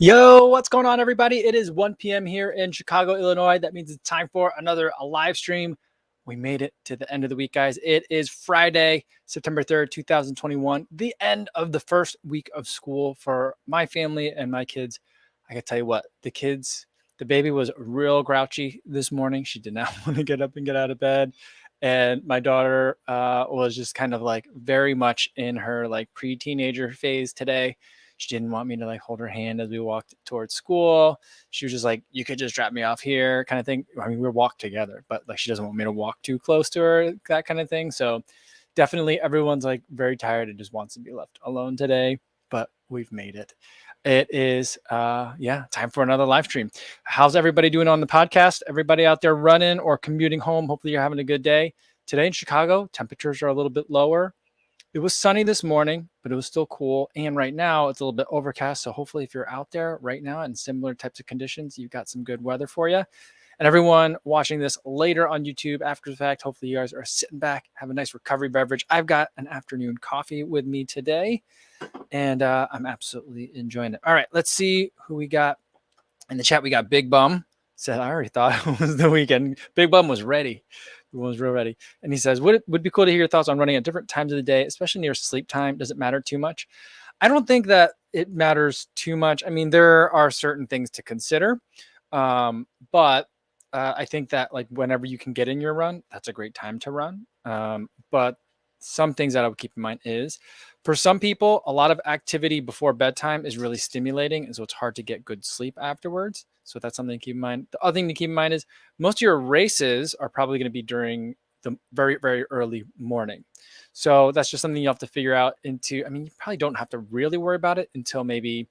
Yo, what's going on, everybody? It is 1 p.m. here in Chicago, Illinois. That means it's time for another live stream. We made it to the end of the week, guys. It is Friday, September 3rd, 2021, the end of the first week of school for my family and my kids. I can tell you what, the baby was real grouchy this morning. She did not want to get up and get out of bed. And my daughter was just kind of like very much in her like pre-teenager phase today. She didn't want me to like hold her hand as we walked towards school. She was just like, you could just drop me off here kind of thing. I mean, we walked together, but like she doesn't want me to walk too close to her, that kind of thing. So definitely everyone's like very tired and just wants to be left alone today, but we've made it. It is time for another live stream. How's everybody doing on the podcast? Everybody out there running or commuting home, hopefully you're having a good day. Today in Chicago, temperatures are a little bit lower. It was sunny this morning, but it was still cool. And right now it's a little bit overcast. So hopefully if you're out there right now in similar types of conditions, you've got some good weather for you. And everyone watching this later on YouTube after the fact, hopefully you guys are sitting back, have a nice recovery beverage. I've got an afternoon coffee with me today, and I'm absolutely enjoying it. All right, let's see who we got in the chat. We got Big Bum. Said, I already thought it was the weekend. Big Bum was ready. Was real ready. And he says, would be cool to hear your thoughts on running at different times of the day, especially near sleep time. Does it matter too much? I don't think that it matters too much. I mean, there are certain things to consider. But I think that like whenever you can get in your run, that's a great time to run. But some things that I would keep in mind is for some people, a lot of activity before bedtime is really stimulating. And so it's hard to get good sleep afterwards. So that's something to keep in mind. The other thing to keep in mind is most of your races are probably going to be during the very, very early morning. So that's just something you have to figure out you probably don't have to really worry about it until maybe,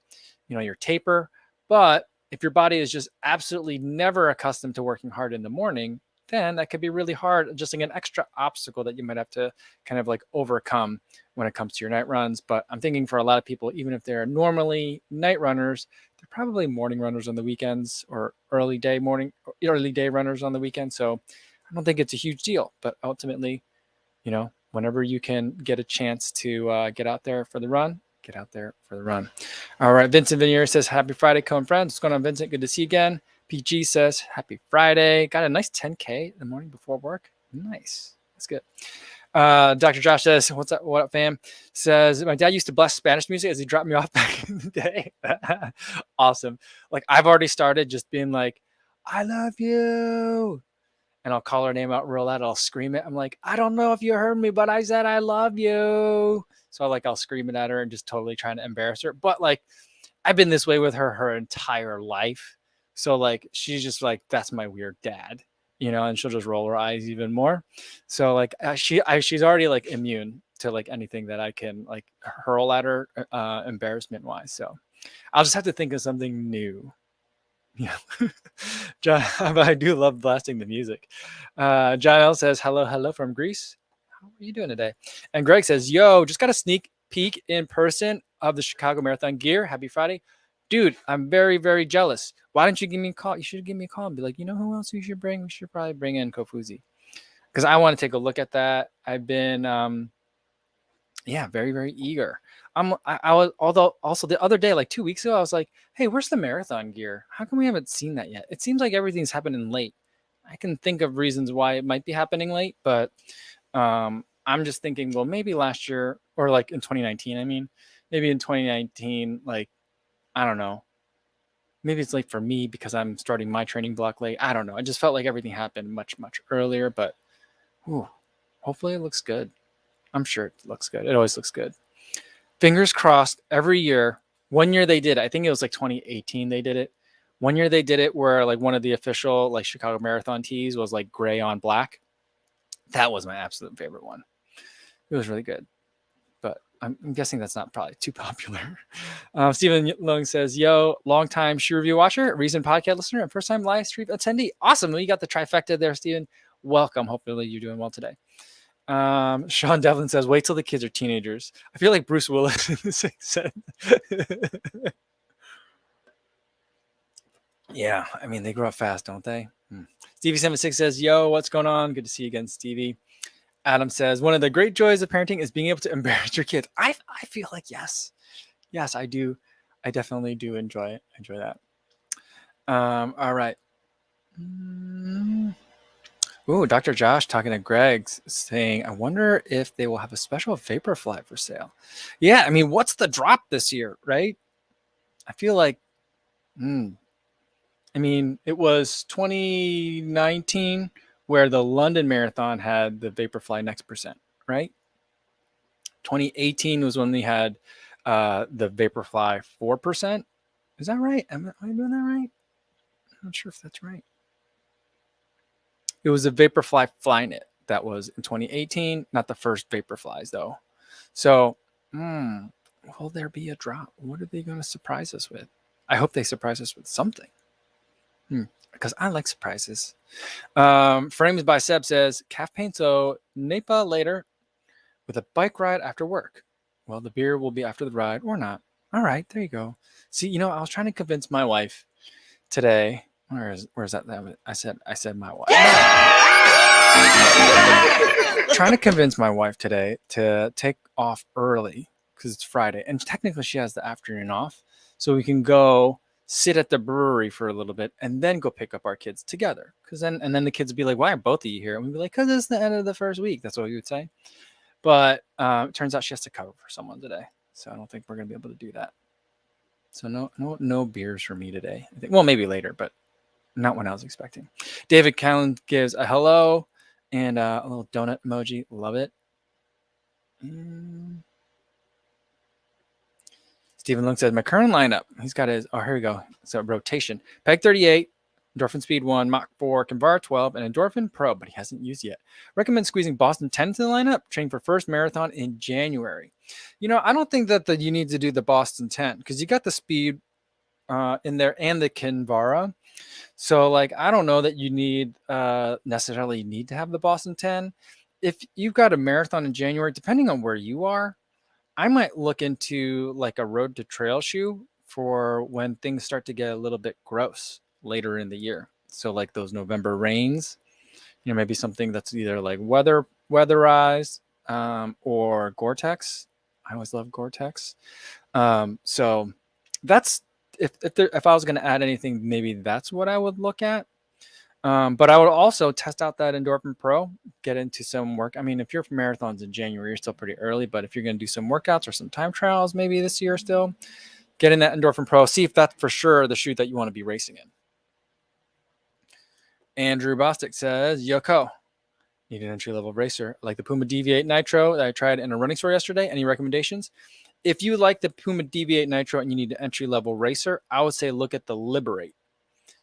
your taper. But if your body is just absolutely never accustomed to working hard in the morning, then that could be really hard, just like an extra obstacle that you might have to kind of like overcome when it comes to your night runs. But I'm thinking for a lot of people, even if they're normally night runners, they're probably morning runners on the weekends or early day runners on the weekend. So I don't think it's a huge deal, but ultimately, whenever you can get a chance to get out there for the run, get out there for the run. All right. Vincent Vinier says, happy Friday, Cone friends. What's going on, Vincent? Good to see you again. PG says, happy Friday. Got a nice 10K the morning before work. Nice. That's good. Dr. Josh says, what's up? What up, fam? Says, my dad used to blast Spanish music as he dropped me off back in the day. Awesome. Like I've already started just being like, I love you. And I'll call her name out real loud. I'll scream it. I'm like, I don't know if you heard me, but I said I love you. So I'll scream it at her and just totally trying to embarrass her. But like, I've been this way with her entire life. So like, she's just like, that's my weird dad, and she'll just roll her eyes even more. So like, she's already like immune to like anything that I can like hurl at her embarrassment wise. So I'll just have to think of something new. Yeah. John, but I do love blasting the music. John L says, hello from Greece. How are you doing today? And Greg says, yo, just got a sneak peek in person of the Chicago Marathon gear. Happy Friday. Dude, I'm very, very jealous. Why don't you give me a call? You should give me a call and be like, who else we should bring? We should probably bring in Kofuzi. Because I want to take a look at that. I've been very, very eager. I was, although also the other day, like 2 weeks ago, I was like, hey, where's the marathon gear? How come we haven't seen that yet? It seems like everything's happening late. I can think of reasons why it might be happening late, but I'm just thinking, well, maybe last year or like in 2019, maybe in 2019, like, I don't know. Maybe it's late for me because I'm starting my training block late. I don't know. I just felt like everything happened much, much earlier, but hopefully it looks good. I'm sure it looks good. It always looks good. Fingers crossed every year. 1 year they did it. I think it was like 2018 they did it. 1 year they did it where like one of the official like Chicago Marathon tees was like gray on black. That was my absolute favorite one. It was really good. But I'm guessing that's not probably too popular. Stephen Long says, yo, long time shoe review watcher, recent podcast listener, and first time live stream attendee. Awesome. You got the trifecta there, Stephen. Welcome. Hopefully you're doing well today. Sean Devlin says, wait till the kids are teenagers. I feel like Bruce Willis in the same set. Yeah, I mean, they grow up fast, don't they? Stevie76 says, yo, what's going on? Good to see you again, Stevie. Adam says, one of the great joys of parenting is being able to embarrass your kids. I feel like yes, I do. I definitely do enjoy it. Enjoy that. All right. Ooh, Dr. Josh talking to Greg saying, I wonder if they will have a special Vaporfly for sale. Yeah, I mean, what's the drop this year, right? I feel like, I mean, it was 2019 where the London Marathon had the Vaporfly Next Percent, right? 2018 was when we had the Vaporfly 4%. Is that right? Am I doing that right? I'm not sure if that's right. It was a Vaporfly Flynet that was in 2018, not the first Vaporflies though. So, will there be a drop? What are they going to surprise us with? I hope they surprise us with something. Because I like surprises. Frames by Seb says, calf pain, so Napa later with a bike ride after work. Well, the beer will be after the ride or not. All right, there you go. See, I was trying to convince my wife today. Where's that? I said my wife. Trying to convince my wife today to take off early because it's Friday, and technically she has the afternoon off, so we can go sit at the brewery for a little bit and then go pick up our kids together. Because then the kids would be like, "Why are both of you here?" And we'd be like, "Because it's the end of the first week." That's what we would say. But it turns out she has to cover for someone today, so I don't think we're gonna be able to do that. So no beers for me today. I think, well, maybe later, but not what I was expecting. David Callan gives a hello and a little donut emoji. Love it. Stephen Lung says, my current lineup, he's got his, here we go. So rotation. Peg 38, Endorphin Speed 1, Mach 4, Convar 12, and Endorphin Pro, but he hasn't used yet. Recommend squeezing Boston 10 into the lineup, train for first marathon in January. I don't think that you need to do the Boston 10 because you got the speed in there and the Kinvara. So I don't know that you necessarily need to have the Boston 10. If you've got a marathon in January, depending on where you are, I might look into a road to trail shoe for when things start to get a little bit gross later in the year. So those November rains, maybe something that's either weatherized or Gore-Tex. I always love Gore-Tex. So that's if I was going to add anything, maybe that's what I would look at. But I would also test out that Endorphin Pro, get into some work. I mean, if you're for marathons in January, you're still pretty early, but if you're going to do some workouts or some time trials maybe this year still, get in that Endorphin Pro, see if that's for sure the shoe that you want to be racing in. Andrew Bostic says, Yoko, need an entry-level racer like the Puma Deviate Nitro that I tried in a running store yesterday. Any recommendations? If you like the Puma Deviate Nitro and you need an entry-level racer, I would say look at the Liberate.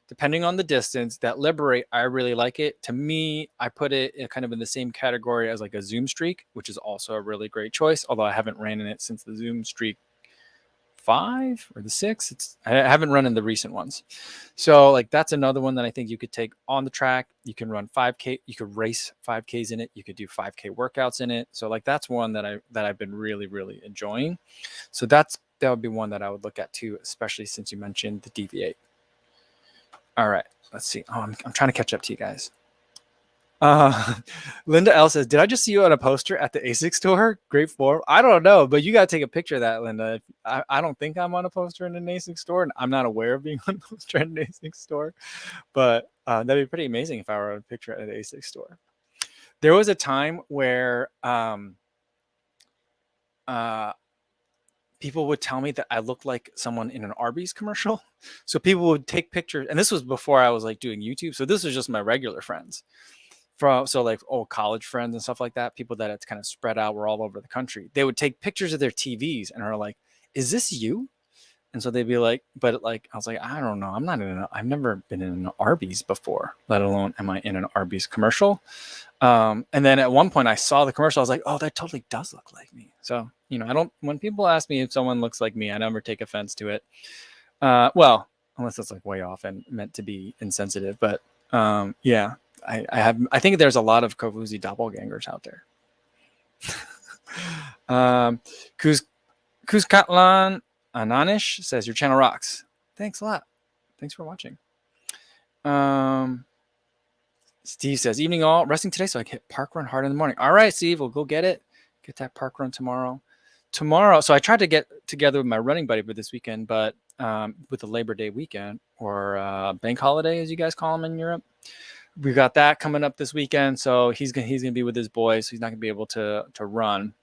Depending on the distance, that Liberate, I really like it. To me, I put it kind of in the same category as a Zoom Streak, which is also a really great choice, although I haven't ran in it since the Zoom Streak 5 or the 6. I haven't run in the recent ones. So that's another one that I think you could take on the track. You can run 5K, you could race 5Ks in it, you could do 5K workouts in it. So that's one that I've been really, really enjoying. So that would be one that I would look at too, especially since you mentioned the Deviate. All right, let's see. Oh, I'm trying to catch up to you guys. Linda L says, did I just see you on a poster at the ASIC store? Great form. I don't know, but you got to take a picture of that, Linda. I don't think I'm on a poster in an ASIC store, and I'm not aware of being on a poster in an ASIC store, but that'd be pretty amazing if I were on a picture at an ASIC store. There was a time where people would tell me that I looked like someone in an Arby's commercial. So people would take pictures, and this was before I was doing YouTube. So this was just my regular friends college friends and stuff like that. People that it's kind of spread out, were all over the country. They would take pictures of their TVs and are like, is this you? And so they'd be like, but I was like, I don't know. I've never been in an Arby's before, let alone am I in an Arby's commercial. And then at one point I saw the commercial. I was like, oh, that totally does look like me. So, when people ask me if someone looks like me, I never take offense to it. Well, unless it's way off and meant to be insensitive, but yeah, I think there's a lot of Kofuzi doppelgangers out there. Kuzkatlan Ananish says your channel rocks. Thanks a lot. Thanks for watching. Steve says, evening all, resting today so I can hit park run hard in the morning. All right, Steve, we'll go get it. Get that park run tomorrow. tomorrow, so I tried to get together with my running buddy for this weekend, but with the Labor Day weekend or bank holiday, as you guys call them in Europe, we got that coming up this weekend. So he's gonna be with his boys, so he's not gonna be able to run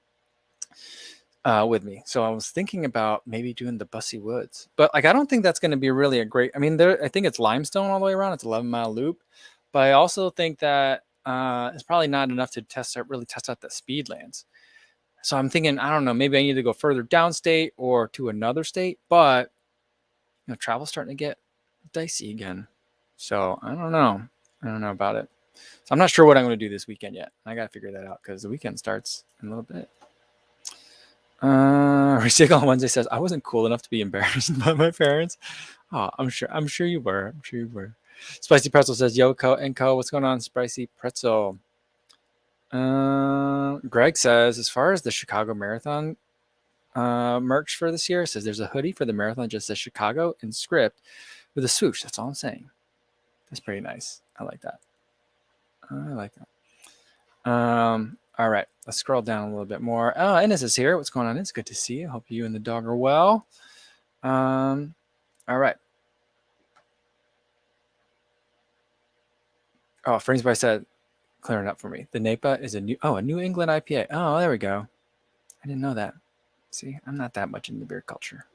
with me. So I was thinking about maybe doing the Bussy Woods, but like I don't think that's gonna be really a great. I mean, I think it's limestone all the way around. It's 11-mile loop, but I also think that it's probably not enough to really test out the speed lands. So I'm thinking, I don't know, maybe I need to go further downstate or to another state, but travel's starting to get dicey again. So I don't know. I don't know about it. So I'm not sure what I'm going to do this weekend yet. I got to figure that out because the weekend starts in a little bit. Recycle on Wednesday says, I wasn't cool enough to be embarrassed by my parents. Oh, I'm sure you were. I'm sure you were. Spicy Pretzel says, Yo, and Co, what's going on, Spicy Pretzel? Greg says, as far as the Chicago Marathon merch for this year, it says there's a hoodie for the marathon, just says Chicago in script with a swoosh. That's all I'm saying. That's pretty nice. I like that. All right, let's scroll down a little bit more. Oh, Ennis is here. What's going on? It's good to see you. Hope you and the dog are well. All right. Oh, Fringsby said, clearing up for me. The NAPA is a New England IPA. Oh, there we go. I didn't know that. See, I'm not that much in the beer culture.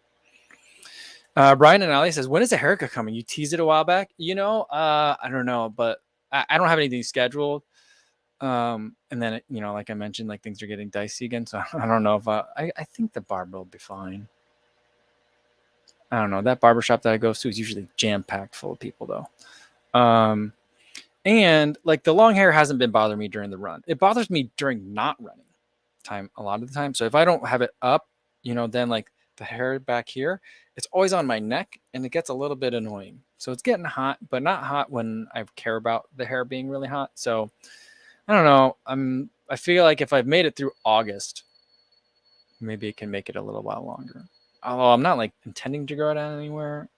Brian and Ali says, when is the haircut coming? You teased it a while back. I don't know, but I don't have anything scheduled. And then, like I mentioned, like things are getting dicey again. So I don't know if I think the barber will be fine. I don't know. That barbershop that I go to is usually jam packed full of people though. And like the long hair hasn't been bothering me during the run. It bothers me during not running time a lot of the time. So if I don't have it up, then like the hair back here, it's always on my neck and it gets a little bit annoying. So it's getting hot, but not hot when I care about the hair being really hot. So I don't know. I feel like if I've made it through August, maybe it can make it a little while longer. Although I'm not like intending to grow it out anywhere,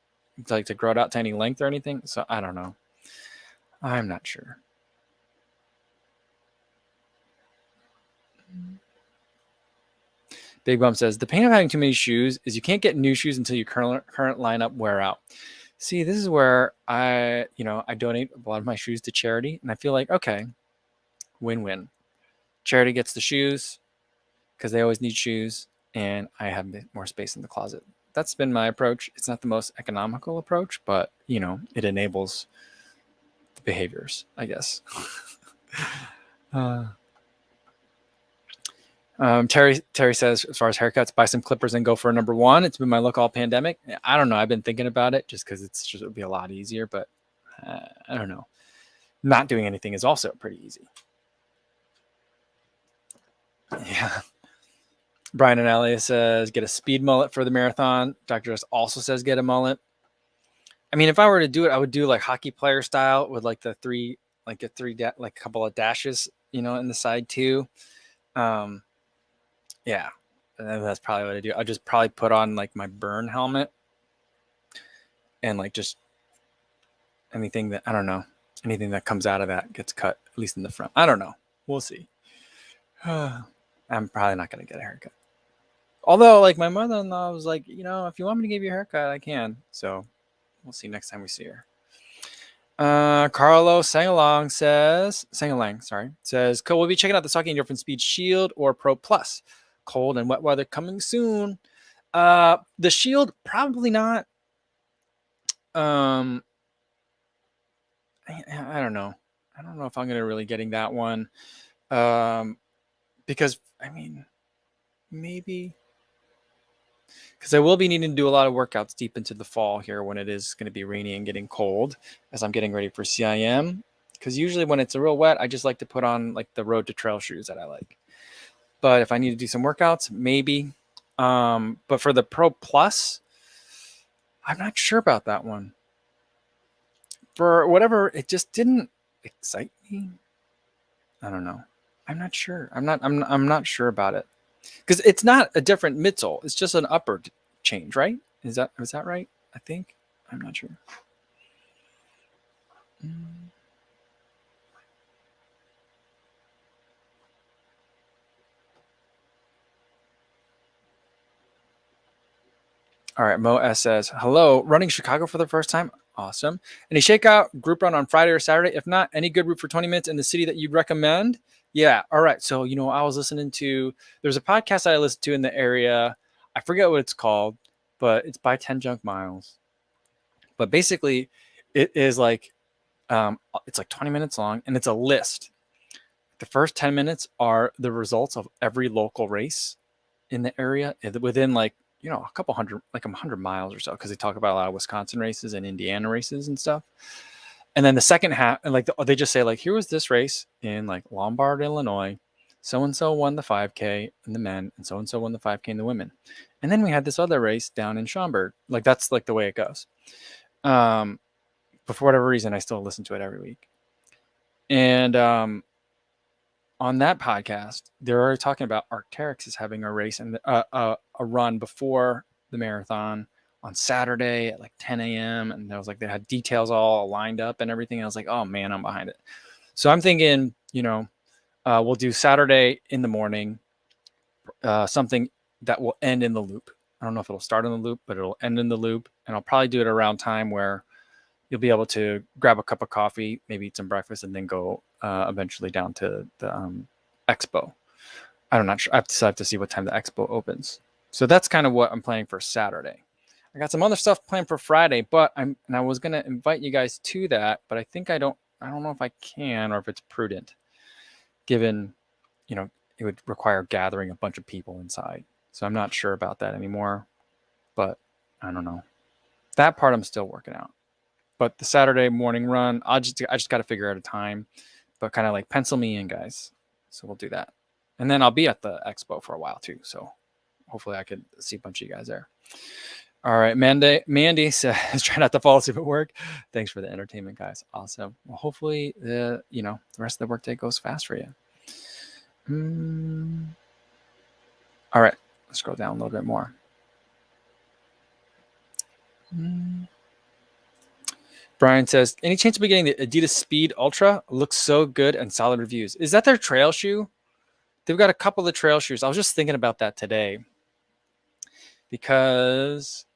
like to grow it out to any length or anything. So I don't know. I'm not sure. Big Bum says, the pain of having too many shoes is you can't get new shoes until your current lineup wear out. See, this is where I donate a lot of my shoes to charity. And I feel like, okay, win-win. Charity gets the shoes because they always need shoes. And I have more space in the closet. That's been my approach. It's not the most economical approach, but, it enables the behaviors, I guess. Terry says, as far as haircuts, buy some clippers and go for a number one. It's been my look all pandemic. I don't know. I've been thinking about it just because it would be a lot easier, but I don't know. Not doing anything is also pretty easy. Yeah. Brian and Elliot says, get a speed mullet for the marathon. Dr. Just also says, get a mullet. I mean, if I were to do it, I would do like hockey player style with like the three, like a couple of dashes, in the side too. Yeah, that's probably what I do. I'll just probably put on like my burn helmet and like just anything that, I don't know, anything that comes out of that gets cut, at least in the front. I don't know. We'll see. I'm probably not going to get a haircut. Although, like, my mother-in-law was like, if you want me to give you a haircut, I can. So we'll see next time we see her. Carlo Sangalang says, cool, we'll be checking out the Saki Different Speed Shield or Pro Plus. Cold and wet weather coming soon. The Shield, probably not. I don't know. I don't know if I'm going to really getting that one. Because, I mean, maybe. Because I will be needing to do a lot of workouts deep into the fall here when it is going to be rainy and getting cold as I'm getting ready for CIM. Because usually when it's a real wet, I just like to put on like the road to trail shoes that I like. But if I need to do some workouts, maybe. But for the Pro Plus, I'm not sure about that one. For whatever, it just didn't excite me. I don't know. I'm not sure. I'm not sure about it. Because it's not a different midsole. It's just an upper change, right? Is that right? I think. I'm not sure. All right. Mo S says, hello, running Chicago for the first time. Awesome. Any shakeout group run on Friday or Saturday? If not, any good route for 20 minutes in the city that you'd recommend? Yeah. All right. So, I was listening to, there's a podcast I listened to in the area. I forget what it's called, but it's by 10 Junk Miles. But basically, it is like, it's like 20 minutes long and it's a list. The first 10 minutes are the results of every local race in the area within like, a couple hundred, like 100 miles or so, because they talk about a lot of Wisconsin races and Indiana races and stuff. And then the second half, and like they just say like, here was this race in like Lombard, Illinois. So and so won the 5K in the men, and so won the 5K in the women. And then we had this other race down in Schaumburg. Like that's like the way it goes. But for whatever reason, I still listen to it every week. And on that podcast, they're already talking about Arc'teryx is having a race and a run before the marathon on Saturday at like 10 a.m. And there was like, they had details all lined up and everything. I was like, oh man, I'm behind it. So I'm thinking, we'll do Saturday in the morning, something that will end in the loop. I don't know if it'll start in the loop, but it'll end in the loop. And I'll probably do it around time where you'll be able to grab a cup of coffee, maybe eat some breakfast, and then go eventually down to the expo. I'm not sure. I have to see what time the expo opens. So that's kind of what I'm planning for Saturday. I got some other stuff planned for Friday, but I was going to invite you guys to that, but I think I don't know if I can or if it's prudent, given, it would require gathering a bunch of people inside. So I'm not sure about that anymore, but I don't know. That part I'm still working out. But the Saturday morning run, I just got to figure out a time, but kind of like pencil me in, guys. So we'll do that. And then I'll be at the expo for a while too. So hopefully I could see a bunch of you guys there. All right. Mandy says, try not to fall asleep at work. Thanks for the entertainment, guys. Awesome. Well, hopefully the rest of the workday goes fast for you. All right. Let's scroll down a little bit more. Brian says, any chance of me getting the Adidas Speed Ultra? Looks so good and solid reviews. Is that their trail shoe? They've got a couple of trail shoes. I was just thinking about that today because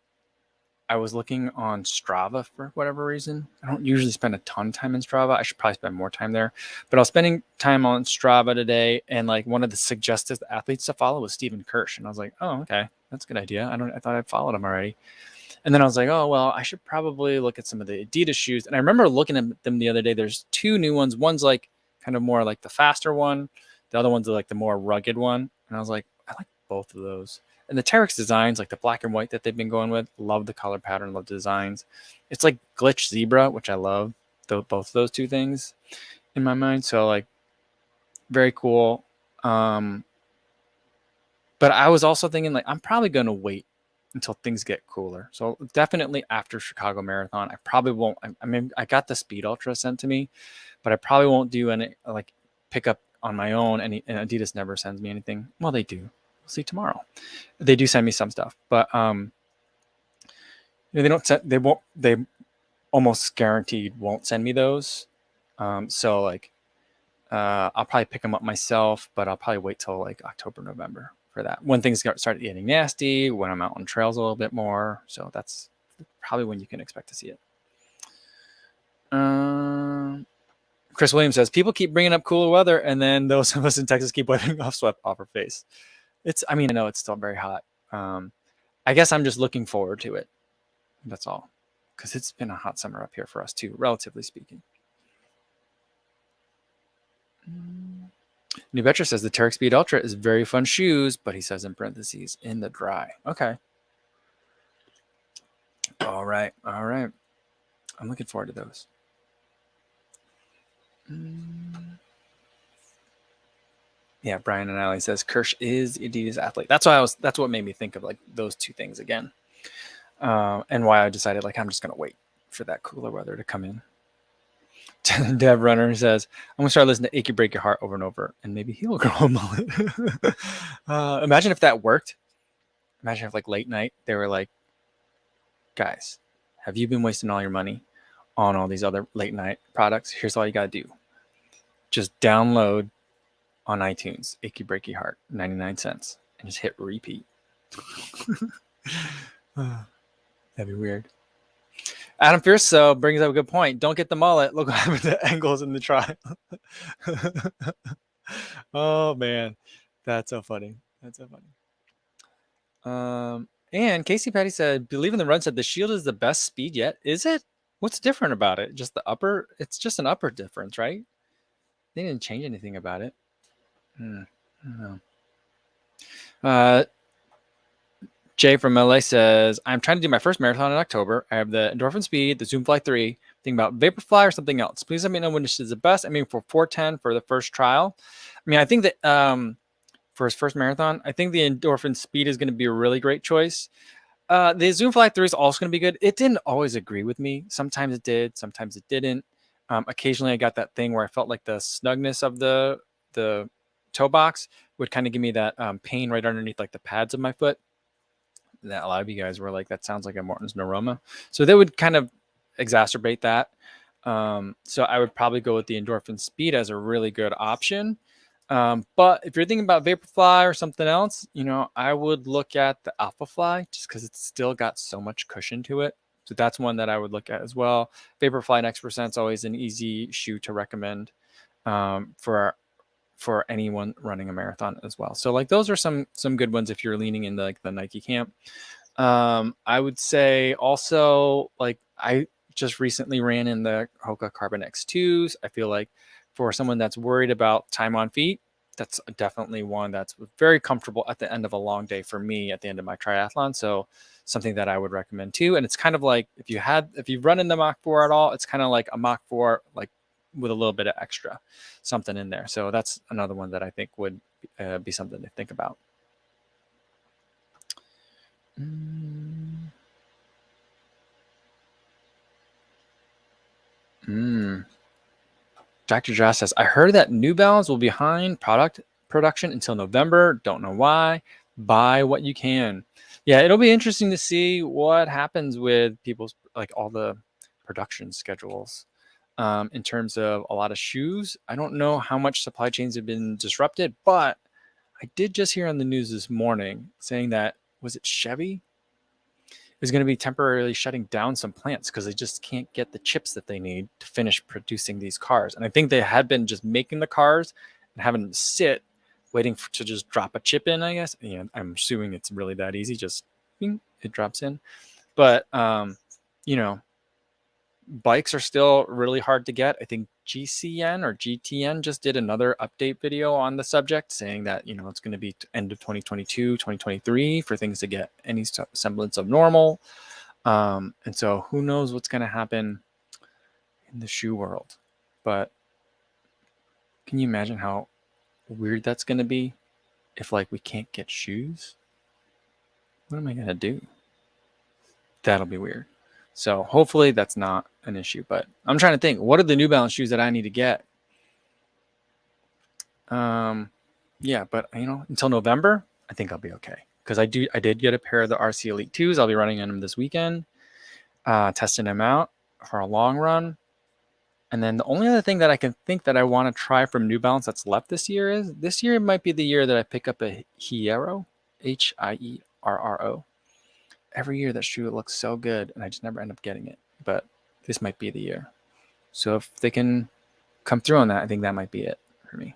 I was looking on Strava for whatever reason. I don't usually spend a ton of time in Strava. I should probably spend more time there. But I was spending time on Strava today, and like one of the suggested athletes to follow was Stephen Kirsch. And I was like, oh, okay, that's a good idea. I thought I'd followed him already. And then I was like, oh, well, I should probably look at some of the Adidas shoes. And I remember looking at them the other day. There's two new ones. One's like kind of more like the faster one. The other one's like the more rugged one. And I was like, I like both of those. And the Terex designs, like the black and white that they've been going with, love the color pattern, love the designs. It's like glitch zebra, which I love, both of those two things in my mind. So like very cool. But I was also thinking like, I'm probably going to wait until things get cooler. So definitely after Chicago Marathon, I probably won't. I mean, I got the Speed Ultra sent to me, but I probably won't do any like pick up on my own. And Adidas never sends me anything. Well, they do. We'll see tomorrow. They do send me some stuff, but they don't. They won't. They almost guaranteed won't send me those. So like, I'll probably pick them up myself, but I'll probably wait till like October, November. For that, when things start getting nasty, when I'm out on trails a little bit more. So that's probably when you can expect to see it. Chris Williams says, people keep bringing up cooler weather, and then those of us in Texas keep wiping off sweat off our face. I know it's still very hot. I guess I'm just looking forward to it. That's all. Because it's been a hot summer up here for us too, relatively speaking. New Betcher says the Terex Speed Ultra is very fun shoes, but he says in parentheses, in the dry. Okay. All right. I'm looking forward to those. Yeah, Brian and Ali says Kirsch is Adidas athlete. That's what made me think of like those two things again. And why I decided like I'm just gonna wait for that cooler weather to come in. Dev Runner says, I'm gonna start listening to Achy Break Your Heart over and over, and maybe he'll grow a mullet. Imagine if that worked. Imagine if like late night they were like, guys, have you been wasting all your money on all these other late night products? Here's all you gotta do. Just download on iTunes Achy Breaky Heart, 99 cents, and just hit repeat. That'd be weird. Adam Pierce though brings up a good point. Don't get the mullet. Look what happened to Engels in the trial. Oh man, that's so funny. That's so funny. And Casey Patty said, "Believe in the Run said the Shield is the best speed yet. Is it? What's different about it? Just the upper? It's just an upper difference, right? They didn't change anything about it. I don't know. Jay from LA says, I'm trying to do my first marathon in October. I have the Endorphin Speed, the Zoom Fly 3, thinking about Vaporfly or something else. Please let me know which is the best. I mean, for 410 for the first trial. I mean, I think that for his first marathon, I think the Endorphin Speed is going to be a really great choice. The Zoom Fly 3 is also going to be good. It didn't always agree with me. Sometimes it did, sometimes it didn't. Occasionally, I got that thing where I felt like the snugness of the toe box would kind of give me that pain right underneath like the pads of my foot. That a lot of you guys were like, that sounds like a Martin's neuroma. So they would kind of exacerbate that. So I would probably go with the Endorphin Speed as a really good option. But if you're thinking about Vaporfly or something else, I would look at the Alpha Fly just because it's still got so much cushion to it. So that's one that I would look at as well. Vaporfly Next Percent is always an easy shoe to recommend for anyone running a marathon as well. So like those are some good ones if you're leaning into like the Nike camp. I would say also like I just recently ran in the Hoka Carbon X2s. I feel like for someone that's worried about time on feet, that's definitely one that's very comfortable at the end of a long day for me at the end of my triathlon. So something that I would recommend too. And it's kind of like if you've run in the Mach 4 at all, it's kind of like a Mach 4 like with a little bit of extra something in there. So that's another one that I think would be something to think about. Dr. Josh says, I heard that New Balance will be behind product production until November. Don't know why. Buy what you can. Yeah, it'll be interesting to see what happens with people's like all the production schedules. In terms of a lot of shoes, I don't know how much supply chains have been disrupted, but I did just hear on the news this morning saying that was it Chevy is going to be temporarily shutting down some plants because they just can't get the chips that they need to finish producing these cars. And I think they had been just making the cars and having them sit waiting to just drop a chip in, I guess. And I'm assuming it's really that easy. Just it drops in. But, bikes are still really hard to get. I think GCN or GTN just did another update video on the subject saying that, it's going to be end of 2022, 2023 for things to get any semblance of normal. And so who knows what's going to happen in the shoe world. But can you imagine how weird that's going to be if like we can't get shoes? What am I going to do? That'll be weird. So hopefully that's not an issue, but I'm trying to think, what are the New Balance shoes that I need to get? Yeah, but until November, I think I'll be okay. Because I did get a pair of the RC Elite 2s. I'll be running in them this weekend, testing them out for a long run. And then the only other thing that I can think that I want to try from New Balance that's left this year might be the year that I pick up a Hierro, Hierro. Every year that shoe looks so good, and I just never end up getting it. But this might be the year. So if they can come through on that, I think that might be it for me.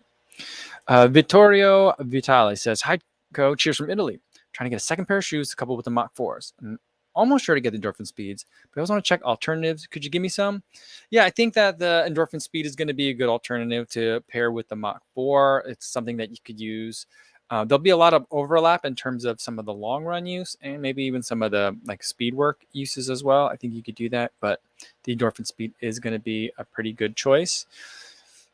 Vittorio Vitale says, hi, Coach. Cheers from Italy. Trying to get a second pair of shoes to couple with the Mach 4s. I'm almost sure to get the Endorphin Speeds, but I also want to check alternatives. Could you give me some? Yeah, I think that the Endorphin Speed is going to be a good alternative to pair with the Mach 4. It's something that you could use. There'll be a lot of overlap in terms of some of the long run use and maybe even some of the like speed work uses as well. I think you could do that, but the Endorphin Speed is going to be a pretty good choice.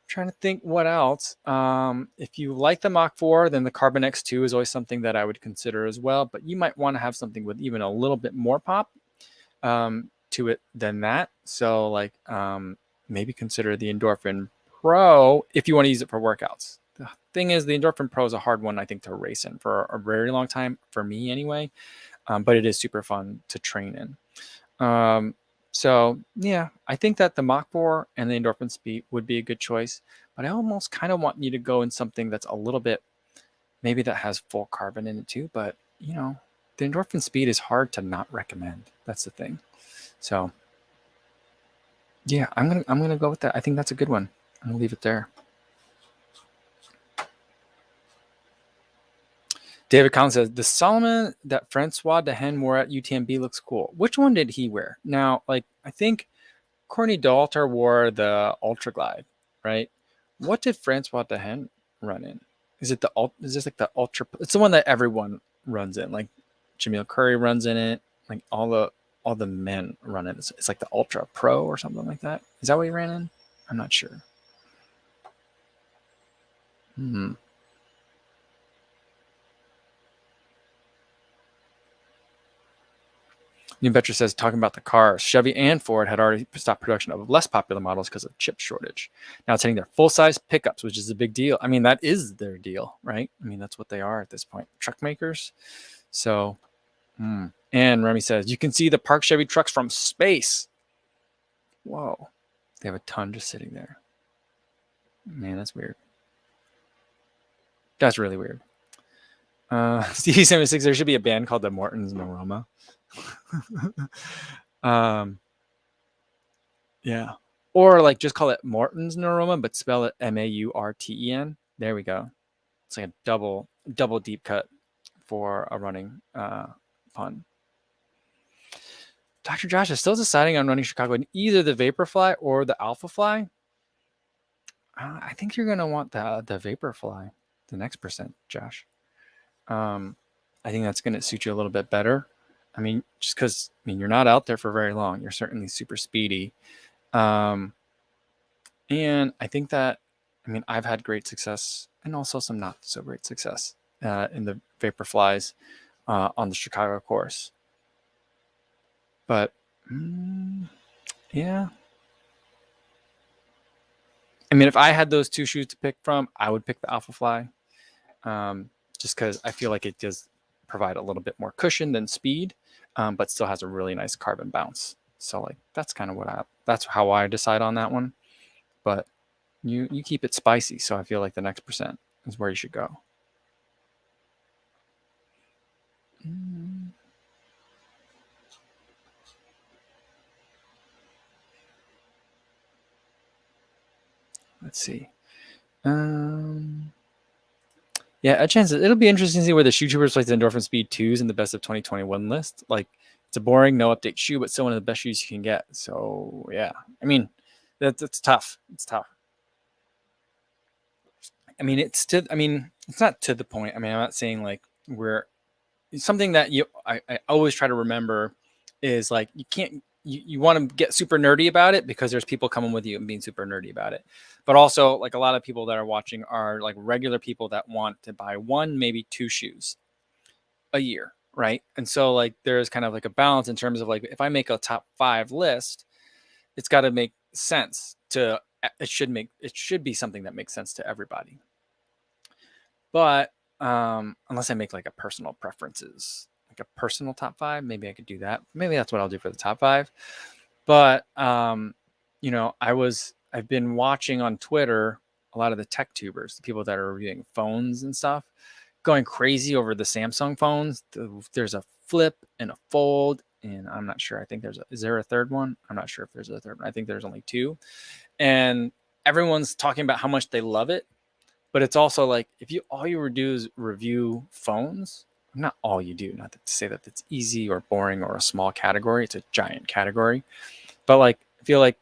Trying to think what else. If you like the Mach 4, then the Carbon X2 is always something that I would consider as well. But you might want to have something with even a little bit more pop to it than that. So like maybe consider the Endorphin Pro if you want to use it for workouts. The thing is, the Endorphin Pro is a hard one, I think, to race in for a very long time, for me anyway. But it is super fun to train in. So yeah, I think that the Mach 4 and the Endorphin Speed would be a good choice, but I almost kind of want you to go in something that's a little bit, maybe that has full carbon in it too, but the endorphin speed is hard to not recommend. That's the thing. So yeah, I'm gonna go with that. I think that's a good one. I'm gonna leave it there. David Collins says the Solomon that Francois Dehen wore at UTMB looks cool. Which one did he wear? Now, like I think Courtney Dauwalter wore the Ultra Glide, right? What did Francois Dehen run in? Is it the is this like the Ultra? It's the one that everyone runs in. Like Jamil Curry runs in it. Like all the men run in. It's like the Ultra Pro or something like that. Is that what he ran in? I'm not sure. Hmm. New Venture says, talking about the cars, Chevy and Ford had already stopped production of less popular models because of chip shortage. Now it's hitting their full-size pickups, which is a big deal. I mean, that is their deal, right? I mean, that's what they are at this point, truck makers. So, and Remy says, you can see the parked Chevy trucks from space. Whoa. They have a ton just sitting there. Man, that's weird. That's really weird. CE76, there should be a band called the Morton's Noroma. Yeah. Or like just call it Morton's Neuroma, but spell it Maurten. There we go. It's like a double deep cut for a running pun. Dr. Josh is still deciding on running Chicago in either the Vaporfly or the Alphafly. I think you're gonna want the Vaporfly, the next percent, Josh. I think that's gonna suit you a little bit better. I mean, just because you're not out there for very long. You're certainly super speedy. And I think that, I've had great success and also some not so great success in the Vaporflies on the Chicago course. But yeah. If I had those two shoes to pick from, I would pick the Alphafly just because I feel like it does provide a little bit more cushion than speed, but still has a really nice carbon bounce. So like that's kind of that's how I decide on that one. But you keep it spicy, so I feel like the next percent is where you should go. Let's see. Yeah, a chance. It'll be interesting to see where the shoe troopers place the Endorphin Speed 2s in the best of 2021 list. Like, it's a boring, no update shoe, but still one of the best shoes you can get. So yeah, that's tough. It's tough. It's not to the point. I'm not saying like we're something that I always try to remember is like you want to get super nerdy about it because there's people coming with you and being super nerdy about it. But also like a lot of people that are watching are like regular people that want to buy one, maybe two shoes a year. Right. And so like there's kind of like a balance in terms of like if I make a top 5 list, it's got to make sense it should be something that makes sense to everybody. But unless I make like a personal preferences, like a personal top 5, maybe I could do that. Maybe that's what I'll do for the top 5. But I've been watching on Twitter a lot of the tech tubers, the people that are reviewing phones and stuff, going crazy over the Samsung phones. There's a flip and a fold, and I'm not sure. I think is there a third one? I'm not sure if there's a third one. I think there's only 2, and everyone's talking about how much they love it. But it's also like if all you do is review phones, not all you do, not to say that it's easy or boring or a small category. It's a giant category. But like I feel like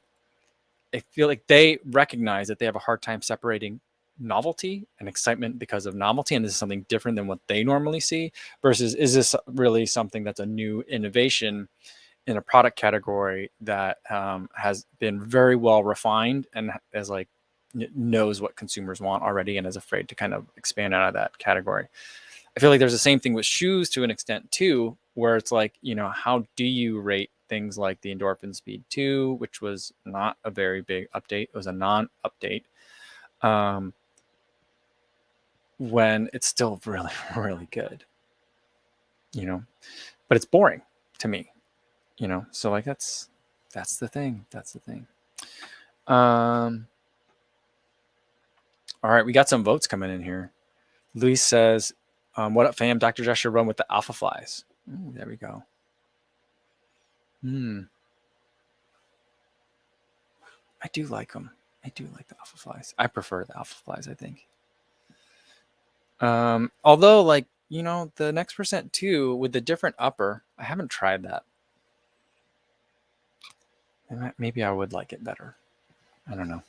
they recognize that they have a hard time separating novelty and excitement because of novelty, and this is something different than what they normally see versus is this really something that's a new innovation in a product category that has been very well refined and as like knows what consumers want already and is afraid to kind of expand out of that category. I feel like there's the same thing with shoes to an extent too, where it's like, how do you rate things like the Endorphin Speed 2, which was not a very big update. It was a non-update. When it's still really, really good, but it's boring to me, so like that's the thing. All right, we got some votes coming in here. Luis says, what up, fam? Dr. Josh should run with the Alphaflies. Ooh, there we go. I do like them. I do like the alpha flies. I prefer the alpha flies, I think. Although, like, the next percent too with the different upper, I haven't tried that. Maybe I would like it better. I don't know.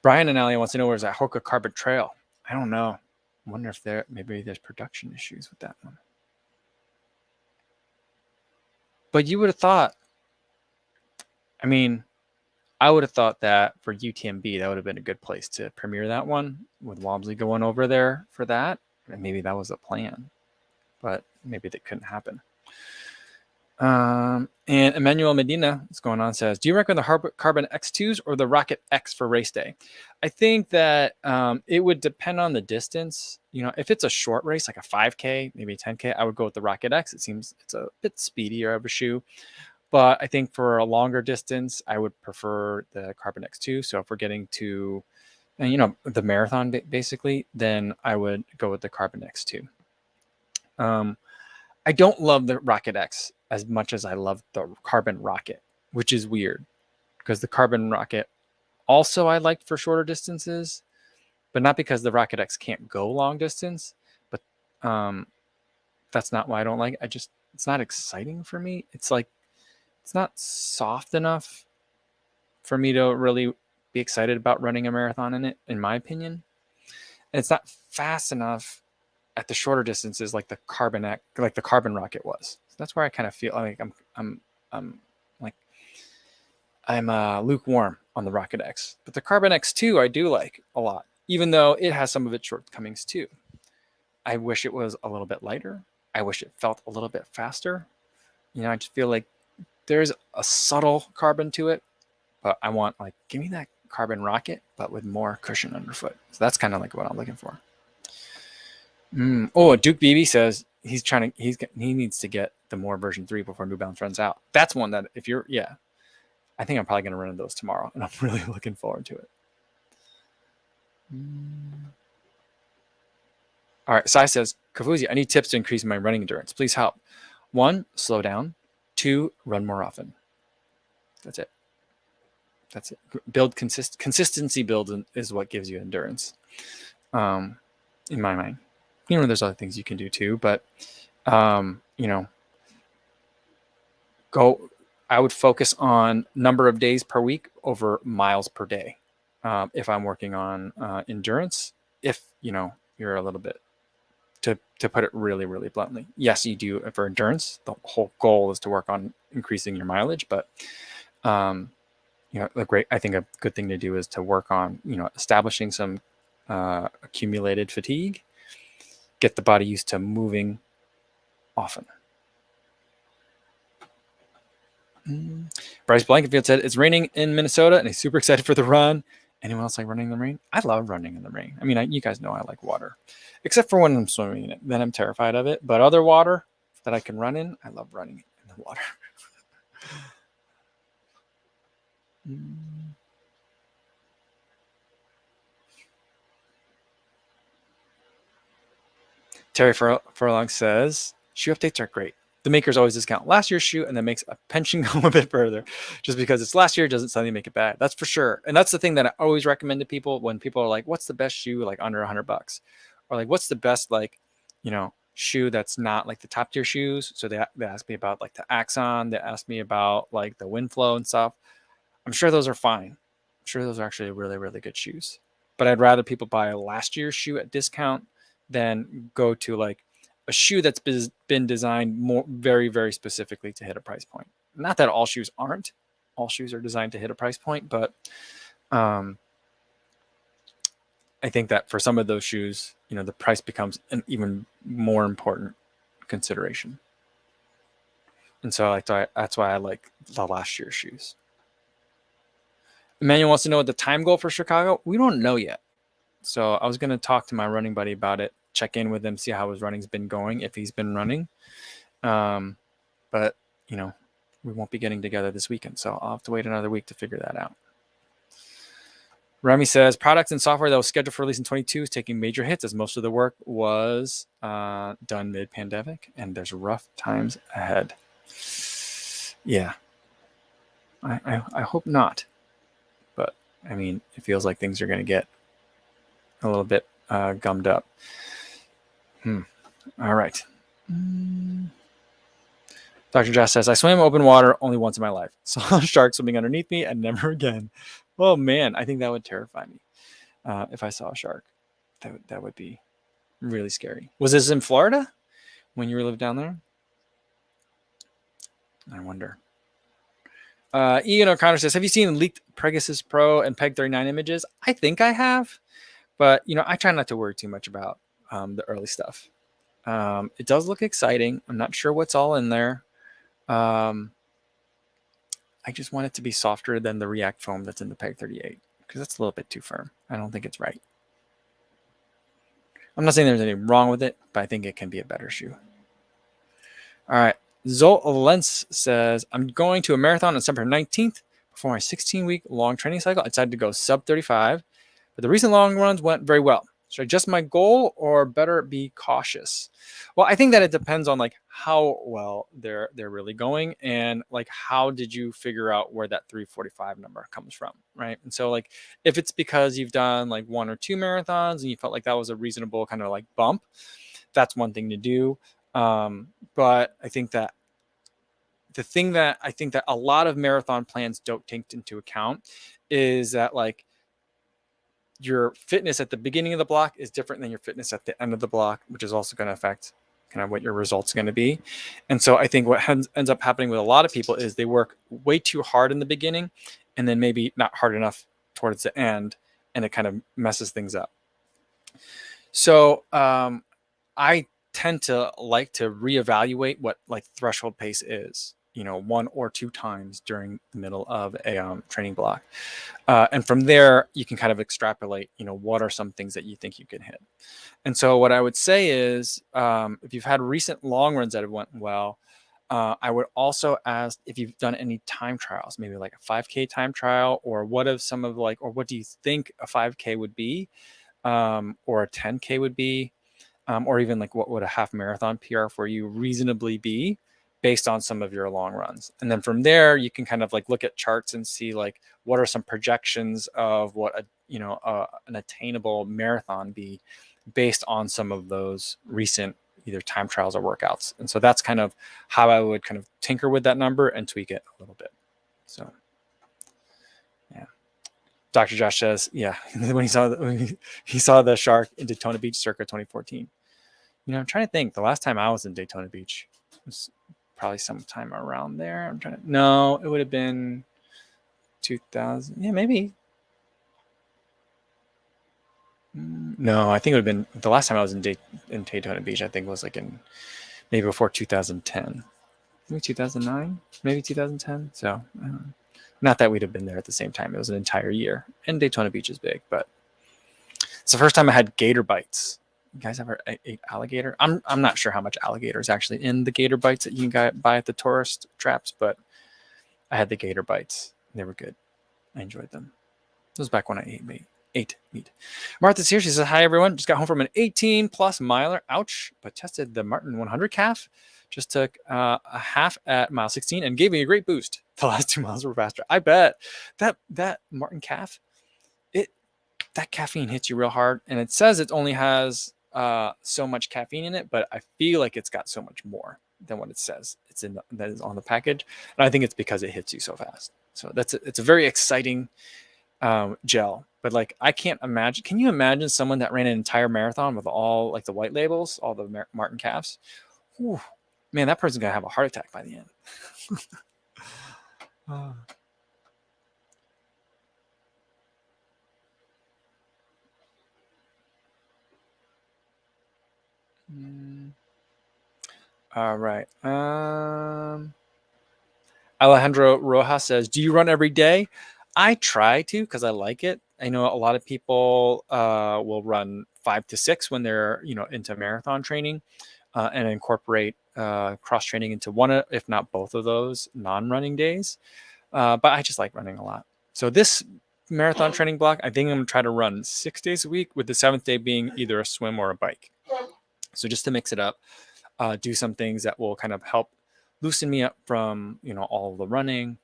Brian and Ellie wants to know where's that Hoka Carbon Trail. I don't know. I wonder if maybe there's production issues with that one. But you would have thought. I mean, I would have thought that for UTMB, that would have been a good place to premiere that one with Wobsley going over there for that. And maybe that was a plan, but maybe that couldn't happen. And Emmanuel Medina, what's going on, says, do you recommend the Carbon X2s or the Rocket X for race day? I think that it would depend on the distance. If it's a short race, like a 5K, maybe a 10K, I would go with the Rocket X. It seems it's a bit speedier of a shoe. But I think for a longer distance, I would prefer the Carbon X2. So if we're getting to, the marathon, basically, then I would go with the Carbon X2. I don't love the Rocket X as much as I love the Carbon Rocket, which is weird because the Carbon Rocket also I liked for shorter distances, but not because the Rocket X can't go long distance. But that's not why I don't like it. It's not exciting for me. It's like, it's not soft enough for me to really be excited about running a marathon in it, in my opinion. And it's not fast enough at the shorter distances like the Carbon Rocket was. So that's where I kind of feel like I'm lukewarm on the Rocket X. But the Carbon X2 I do like a lot, even though it has some of its shortcomings too. I wish it was a little bit lighter. I wish it felt a little bit faster. I just feel like there's a subtle carbon to it, but I want, like, give me that Carbon Rocket, but with more cushion underfoot. So that's kind of like what I'm looking for. Oh, Duke BB says he needs to get the more version 3 before New Balance runs out. That's one that I think I'm probably going to run into those tomorrow, and I'm really looking forward to it. All right, Sai says, Kofuzi, I need tips to increase my running endurance. Please help. 1, slow down. 2, run more often. That's it. Build consistency. Build is what gives you endurance. In my mind, there's other things you can do too, but I would focus on number of days per week over miles per day. If I'm working on endurance, if you're a little bit, to put it really, really bluntly, yes, you do for endurance. The whole goal is to work on increasing your mileage, but I think a good thing to do is to work on establishing some accumulated fatigue, get the body used to moving often. Bryce Blankenfield said it's raining in Minnesota and he's super excited for the run. Anyone else like running in the rain? I love running in the rain. I mean, you guys know I like water, except for when I'm swimming in it. Then I'm terrified of it. But other water that I can run in, I love running in the water. Terry Furlong says, shoe updates are great. The makers always discount last year's shoe and then makes a pension go a bit further. Just because it's last year doesn't suddenly make it bad. That's for sure. And that's the thing that I always recommend to people when people are like, what's the best shoe like under $100? Or like, what's the best shoe that's not like the top tier shoes? So they ask me about like the Axon. They ask me about like the Windflow and stuff. I'm sure those are fine. I'm sure those are actually really, really good shoes. But I'd rather people buy a last year's shoe at discount than go to like a shoe that's been designed very, very specifically to hit a price point. Not that all shoes aren't. All shoes are designed to hit a price point, but I think that for some of those shoes, the price becomes an even more important consideration. And so that's why I like the last year's shoes. Emmanuel wants to know the time goal for Chicago. We don't know yet. So I was going to talk to my running buddy about it, check in with him, see how his running's been going, if he's been running. But, we won't be getting together this weekend. So I'll have to wait another week to figure that out. Remy says products and software that was scheduled for release in 22 is taking major hits as most of the work was done mid-pandemic, and there's rough times ahead. Yeah, I hope not, but I mean, it feels like things are going to get a little bit gummed up. All right. Dr. Josh says, I swam open water only once in my life. Saw a shark swimming underneath me and never again. Oh, man, I think that would terrify me if I saw a shark. That would be really scary. Was this in Florida when you lived down there? I wonder. Ian O'Connor says, have you seen leaked Pegasus Pro and Peg 39 images? I think I have, but I try not to worry too much about the early stuff. It does look exciting. I'm not sure what's all in there. I just want it to be softer than the React foam that's in the Peg 38 because that's a little bit too firm. I don't think it's right. I'm not saying there's anything wrong with it, but I think it can be a better shoe. All right. Zolens says, I'm going to a marathon on December 19th before my 16-week long training cycle. I decided to go sub 35, but the recent long runs went very well. Should I adjust my goal or better be cautious? Well, I think that it depends on like how well they're really going and like how did you figure out where that 3:45 number comes from, right? And so like if it's because you've done like 1 or 2 marathons and you felt like that was a reasonable kind of like bump, that's one thing to do. But I think that the thing that I think that a lot of marathon plans don't take into account is that like your fitness at the beginning of the block is different than your fitness at the end of the block, which is also going to affect kind of what your results are going to be. And so I think what ends up happening with a lot of people is they work way too hard in the beginning and then maybe not hard enough towards the end, and it kind of messes things up. So I tend to like to reevaluate what like threshold pace is, 1 or 2 times during the middle of a training block. And from there, you can kind of extrapolate, what are some things that you think you can hit. And so what I would say is if you've had recent long runs that have went well, I would also ask if you've done any time trials, maybe like a 5K time trial, or what if some of like, or what do you think a 5K would be, or a 10K would be, or even like what would a half marathon PR for you reasonably be based on some of your long runs. And then from there, you can kind of like look at charts and see like what are some projections of what an attainable marathon be based on some of those recent either time trials or workouts. And so that's kind of how I would kind of tinker with that number and tweak it a little bit. So yeah. Dr. Josh says, yeah, when he saw the shark in Daytona Beach circa 2014. I'm trying to think. The last time I was in Daytona Beach was probably sometime around there. No, it would have been 2000. Yeah, maybe. No, I think it would have been the last time I was in Daytona Beach. I think was like in maybe before 2010, maybe 2009, maybe 2010. So not that we'd have been there at the same time. It was an entire year, and Daytona Beach is big, but it's the first time I had gator bites. You guys ever ate alligator? I'm not sure how much alligator is actually in the gator bites that you can buy at the tourist traps, but I had the gator bites. They were good. I enjoyed them. It was back when I ate meat. Martha's here. She says, hi, everyone. Just got home from an 18-plus miler. Ouch. But tested the Martin 100 calf. Just took a half at mile 16 and gave me a great boost. The last 2 miles were faster. I bet that Martin calf, that caffeine hits you real hard. And it says it only has so much caffeine in it, but I feel like it's got so much more than what it says that is on the package. And I think it's because it hits you so fast. So it's a very exciting gel. But like, I can't imagine. Can you imagine someone that ran an entire marathon with all like the white labels, all the Martin calves? Whew, man, that person's gonna have a heart attack by the end. All right. Alejandro Rojas says, do you run every day? I try to because I like it. I know a lot of people will run 5 to 6 when they're into marathon training and incorporate cross training into one, if not both of those non-running days. But I just like running a lot. So this marathon training block, I think I'm going to try to run 6 days a week, with the 7th day being either a swim or a bike. So just to mix it up, do some things that will kind of help loosen me up from, all the running,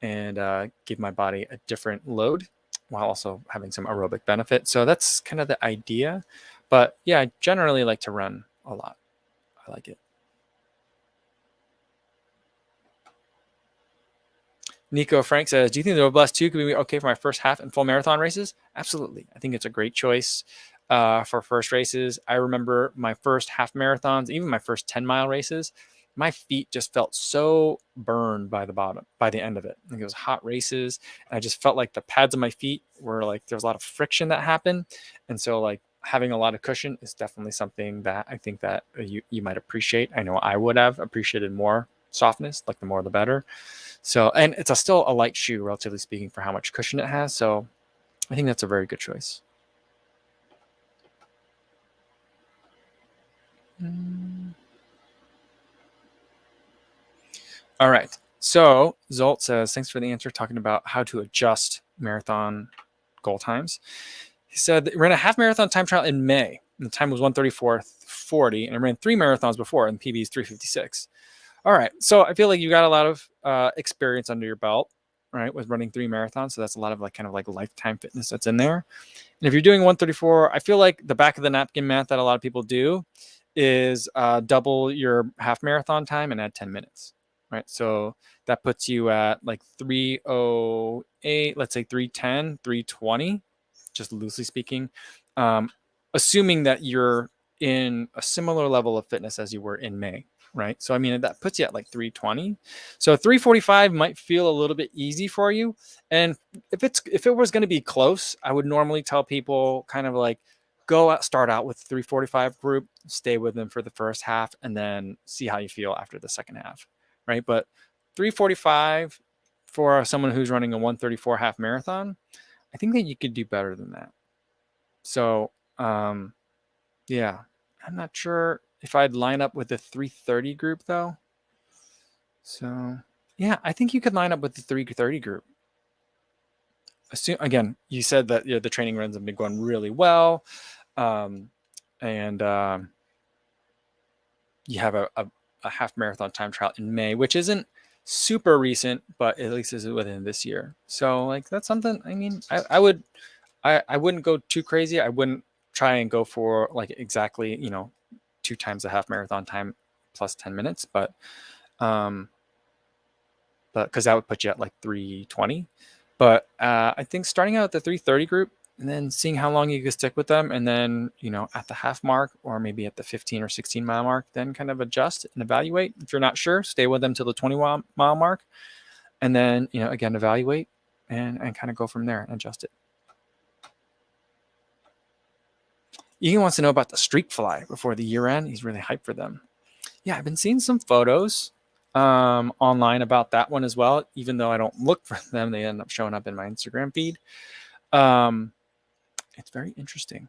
and give my body a different load while also having some aerobic benefit. So that's kind of the idea. But yeah, I generally like to run a lot. I like it. Nico Frank says, do you think the Robust 2 could be okay for my first half and full marathon races? Absolutely. I think it's a great choice for first races. I remember my first half marathons, even my first 10-mile races, my feet just felt so burned by the end of it. I think it was hot races. And I just felt like the pads of my feet were like, there was a lot of friction that happened. And so like having a lot of cushion is definitely something that I think that you might appreciate. I know I would have appreciated more softness, like the more the better. So, and it's still a light shoe, relatively speaking, for how much cushion it has. So I think that's a very good choice. All right. So Zolt says, thanks for the answer, talking about how to adjust marathon goal times. He said, ran a half marathon time trial in May, and the time was 1:34:40, and I ran 3 marathons before, and the PB is 3:56. All right. So I feel like you got a lot of experience under your belt, right, with running 3 marathons. So that's a lot of kind of lifetime fitness that's in there. And if you're doing 1:34, I feel like the back of the napkin math that a lot of people do is double your half marathon time and add 10 minutes, right? So that puts you at 3:08, let's say 3:10, 3:20, just loosely speaking, assuming that you're in a similar level of fitness as you were in May. Right. So, I mean, that puts you at 3:20. So 3:45 might feel a little bit easy for you. And if it was going to be close, I would normally tell people kind of start out with 3:45 group, stay with them for the first half, and then see how you feel after the second half. Right. But 3:45 for someone who's running a 1:34 half marathon, I think that you could do better than that. So, yeah, I'm not sure if I'd line up with the 3:30 group though. So yeah, I think you could line up with the 3:30 group. Again, you said that the training runs have been going really well, and you have a half marathon time trial in May, which isn't super recent, but at least is within this year. So that's something. I mean, I wouldn't go too crazy. I wouldn't try and go for exactly 2 times the half marathon time plus 10 minutes, but because that would put you at 3:20. But I think starting out at the 3:30 group and then seeing how long you can stick with them, and then at the half mark or maybe at the 15 or 16 mile mark, then kind of adjust and evaluate. If you're not sure, stay with them till the 20 mile mark, and then again evaluate and kind of go from there and adjust it. Ian wants to know about the streak fly before the year end. He's really hyped for them. Yeah, I've been seeing some photos online about that one as well. Even though I don't look for them, they end up showing up in my Instagram feed. It's very interesting.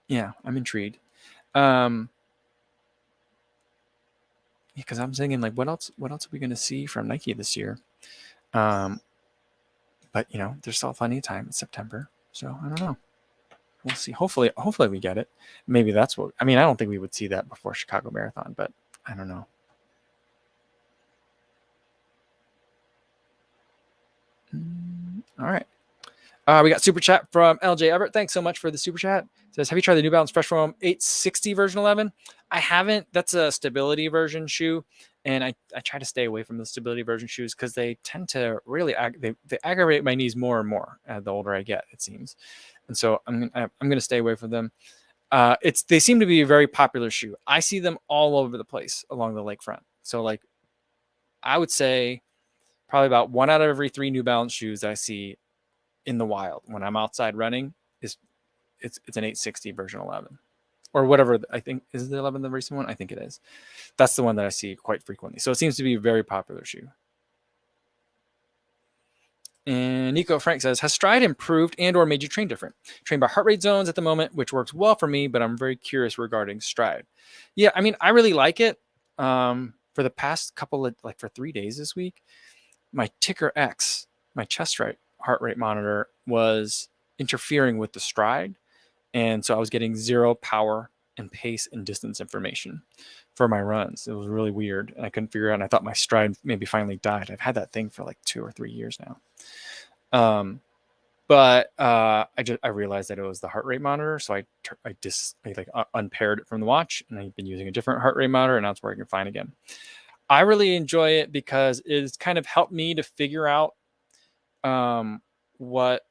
Yeah, I'm intrigued. Because I'm thinking what else are we going to see from Nike this year? But there's still plenty of time. It's September, so I don't know. We'll see. Hopefully we get it. Maybe that's what I mean. I don't think we would see that before Chicago Marathon, but I don't know. All right. We got super chat from LJ Everett. Thanks so much for the super chat. It says, have you tried the New Balance Fresh Foam 860 version 11? I haven't. That's a stability version shoe, and I try to stay away from the stability version shoes because they tend to really they aggravate my knees more and more the older I get, it seems. And so I'm gonna stay away from them. They seem to be a very popular shoe. I see them all over the place along the lakefront. So I would say probably about 1 out of every 3 New Balance shoes I see in the wild when I'm outside running it's an 860 version 11 or whatever. I think is the 11 the recent one. I think it is. That's the one that I see quite frequently. So it seems to be a very popular shoe. And Nico Frank says, has Stride improved and or made you train different? Train by heart rate zones at the moment, which works well for me, but I'm very curious regarding Stride. Yeah, I mean, I really like it. For the past couple of for 3 days this week, my Ticker X, my chest rate heart rate monitor was interfering with the stride. And so I was getting zero power and pace and distance information for my runs. It was really weird. And I couldn't figure out, and I thought my stride maybe finally died. I've had that thing for like 2 or 3 years now. But I realized that it was the heart rate monitor. So I unpaired it from the watch, and I've been using a different heart rate monitor, and now it's working fine again. I really enjoy it because it's kind of helped me to figure out what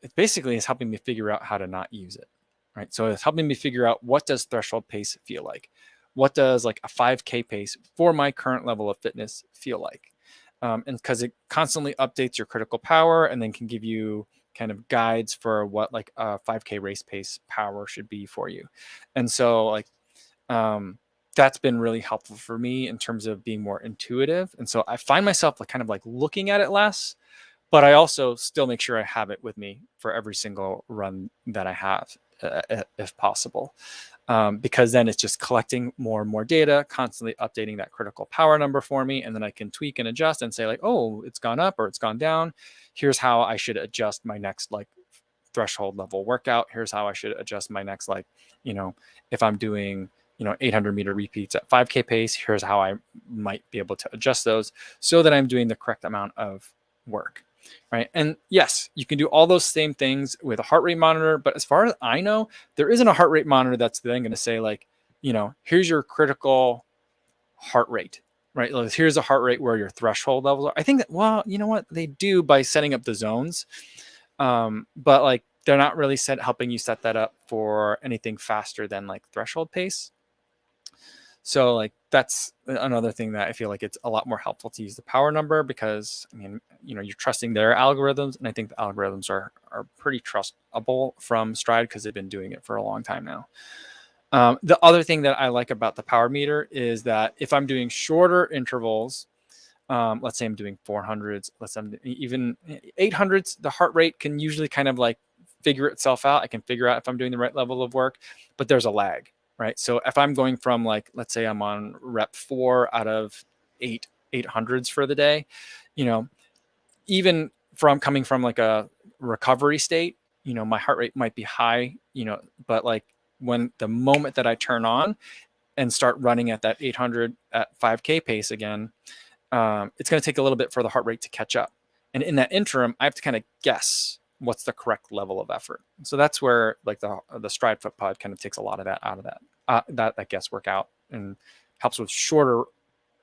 it basically is helping me figure out how to not use it, right? So it's helping me figure out, what does threshold pace feel like? What does like a 5K pace for my current level of fitness feel like? And because it constantly updates your critical power, and then can give you kind of guides for what like a 5K race pace power should be for you. And so like that's been really helpful for me in terms of being more intuitive. And so I find myself like kind of like looking at it less, but I also still make sure I have it with me for every single run that I have, if possible. Because then it's just collecting more and more data, constantly updating that critical power number for me. And then I can tweak and adjust and say like, oh, it's gone up or it's gone down. Here's how I should adjust my next like threshold level workout. Here's how I should adjust my next, like, if I'm doing, 800-meter repeats at 5K pace, here's how I might be able to adjust those so that I'm doing the correct amount of work. Right. And yes, you can do all those same things with a heart rate monitor. But as far as I know, there isn't a heart rate monitor that's then going to say like, here's your critical heart rate, right? Like, here's a heart rate where your threshold levels are. I think that, well, you know what they do by setting up the zones. But like, they're not really helping you set that up for anything faster than like threshold pace. So like that's another thing that I feel like it's a lot more helpful to use the power number, because I mean, you're trusting their algorithms, and I think the algorithms are pretty trustable from Stride because they've been doing it for a long time now. The other thing that I like about the power meter is that if I'm doing shorter intervals, let's say I'm doing 400s, let's say I'm even 800s, the heart rate can usually kind of like figure itself out. I can figure out if I'm doing the right level of work, but there's a lag. Right. So if I'm going from like, let's say I'm on rep 4 out of 800s for the day, even from coming from like a recovery state, my heart rate might be high, but like when the moment that I turn on and start running at that 800 at 5K pace again, it's going to take a little bit for the heart rate to catch up. And in that interim, I have to kind of guess what's the correct level of effort. So that's where like the Stride Foot Pod kind of takes a lot of that out of that guesswork out, and helps with shorter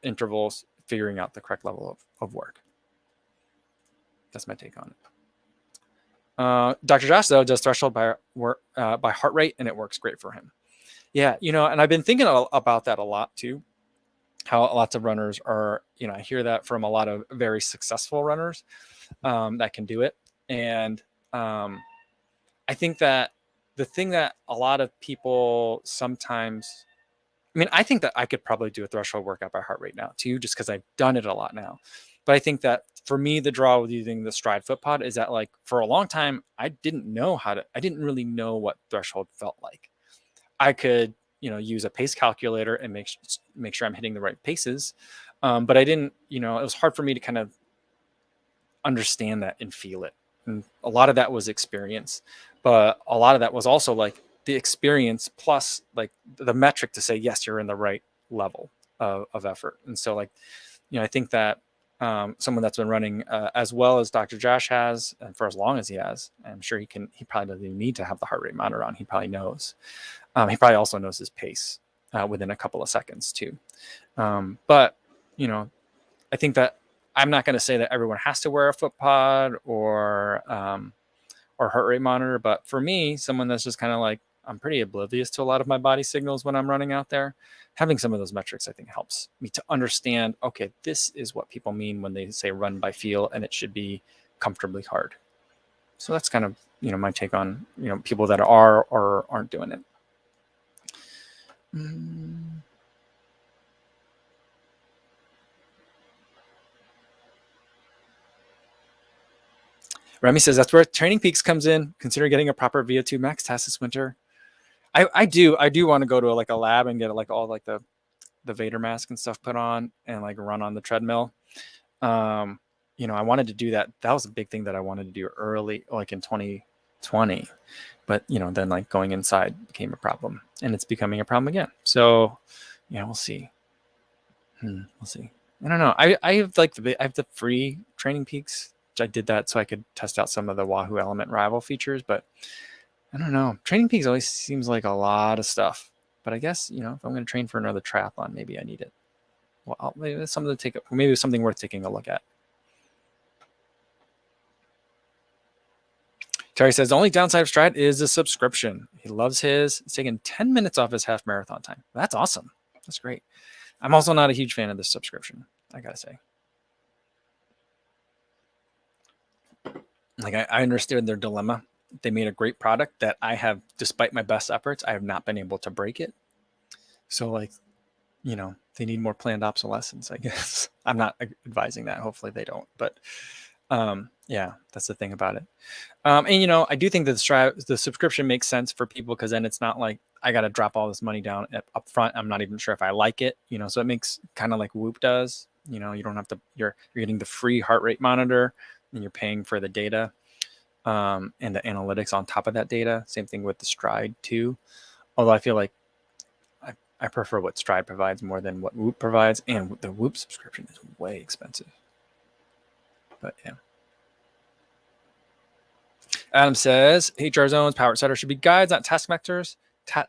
intervals, figuring out the correct level of work. That's my take on it. Dr. Josh, though, does threshold by heart rate, and it works great for him. Yeah, and I've been thinking about that a lot too. How lots of runners are, I hear that from a lot of very successful runners that can do it. And I think that the thing that a lot of people sometimes, I think that I could probably do a threshold workout by heart rate now too, just because I've done it a lot now. But I think that for me, the draw with using the Stride Foot Pod is that like for a long time, I didn't really know what threshold felt like. I could, use a pace calculator and make sure I'm hitting the right paces. But I didn't, it was hard for me to kind of understand that and feel it. And a lot of that was experience, but a lot of that was also like the experience plus like the metric to say, yes, you're in the right level of effort. And so like, I think that someone that's been running as well as Dr. Josh has, and for as long as he has, I'm sure he probably doesn't even need to have the heart rate monitor on. He probably knows. He probably also knows his pace within a couple of seconds too. But, I think that I'm not going to say that everyone has to wear a foot pod or heart rate monitor. But for me, someone that's just kind of like, I'm pretty oblivious to a lot of my body signals when I'm running out there, having some of those metrics, I think, helps me to understand, okay, this is what people mean when they say run by feel, and it should be comfortably hard. So that's kind of, my take on, people that are or aren't doing it. Remy says that's where Training Peaks comes in. Consider getting a proper VO2 max test this winter. I do want to go to like a lab and get like all like the Vader mask and stuff put on and like run on the treadmill. I wanted to do that. That was a big thing that I wanted to do early, like in 2020. But, then like going inside became a problem, and it's becoming a problem again. So, we'll see. We'll see. I don't know. I have the free Training Peaks. I did that so I could test out some of the Wahoo Element Rival features, but I don't know. Training Peaks always seems like a lot of stuff. But I guess, if I'm going to train for another triathlon, maybe I need it. Well, maybe it's something to maybe it's something worth taking a look at. Terry says the only downside of Stride is the subscription. He loves his. It's taking 10 minutes off his half marathon time. That's awesome. That's great. I'm also not a huge fan of this subscription, I gotta say. Like I understood their dilemma. They made a great product that I have, despite my best efforts, I have not been able to break it. So they need more planned obsolescence, I guess. I'm not advising that. Hopefully they don't. But yeah, that's the thing about it. And I do think that the subscription makes sense for people, because then it's not like I got to drop all this money down up front. I'm not even sure if I like it, so it makes kind of like Whoop does. You don't have to, you're getting the free heart rate monitor, and you're paying for the data and the analytics on top of that data. Same thing with the Stride too. Although I feel like I prefer what Stride provides more than what Whoop provides, and the Whoop subscription is way expensive. But yeah. Adam says, HR zones, power setters should be guides, not taskmasters.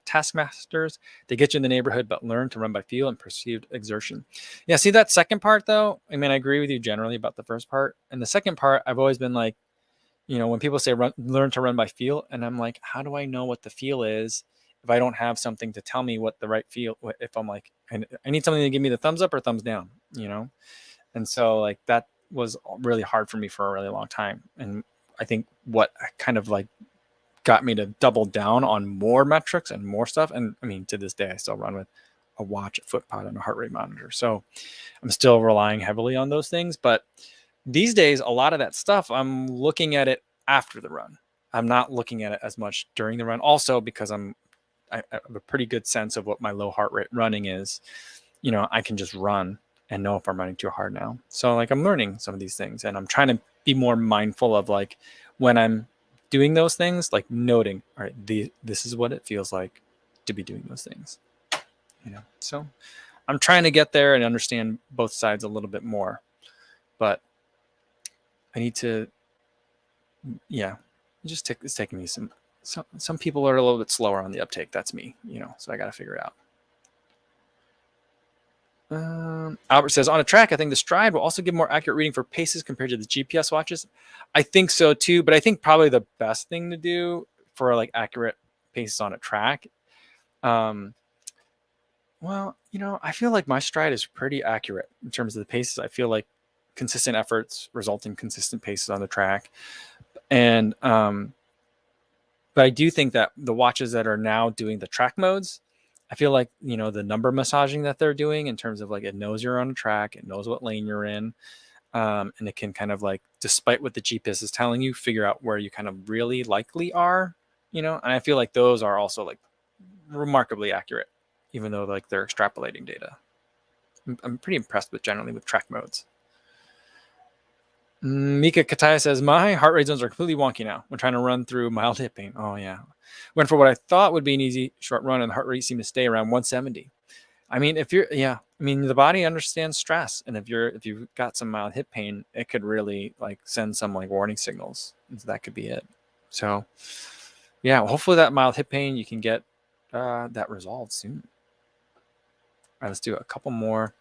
Taskmasters, they get you in the neighborhood, but learn to run by feel and perceived exertion. Yeah, see that second part though? I mean, I agree with you generally about the first part. And the second part, I've always been like, when people say learn to run by feel, and I'm like, how do I know what the feel is if I don't have something to tell me what the right feel, if I'm like, I need something to give me the thumbs up or thumbs down, And so like that was really hard for me for a really long time. And I think what kind of like got me to double down on more metrics and more stuff. And I mean, to this day, I still run with a watch, a foot pod, and a heart rate monitor. So I'm still relying heavily on those things. But these days, a lot of that stuff, I'm looking at it after the run. I'm not looking at it as much during the run. Also, because I have a pretty good sense of what my low heart rate running is. I can just run and know if I'm running too hard now. So like I'm learning some of these things, and I'm trying to be more mindful of like when I'm doing those things, like noting, all right, this is what it feels like to be doing those things. So I'm trying to get there and understand both sides a little bit more, but I need to, it's taking me some people are a little bit slower on the uptake. That's me, so I got to figure it out. Albert says, on a track, I think the Stride will also give more accurate reading for paces compared to the GPS watches. I think so too, but I think probably the best thing to do for like accurate paces on a track. I feel like my Stride is pretty accurate in terms of the paces. I feel like consistent efforts result in consistent paces on the track. And, but I do think that the watches that are now doing the track modes, I feel like, the number massaging that they're doing in terms of like, it knows you're on a track, it knows what lane you're in. And it can kind of like, despite what the GPS is telling you, figure out where you kind of really likely are, and I feel like those are also like remarkably accurate, even though like they're extrapolating data. I'm pretty impressed generally with track modes. Mika Kataya says, my heart rate zones are completely wonky now when trying to run through mild hip pain. Oh, yeah. Went for what I thought would be an easy short run, and the heart rate seemed to stay around 170. I mean, the body understands stress. And if you've got some mild hip pain, it could really like send some like warning signals. And so that could be it. So, yeah, hopefully that mild hip pain, you can get that resolved soon. All right, let's do a couple more.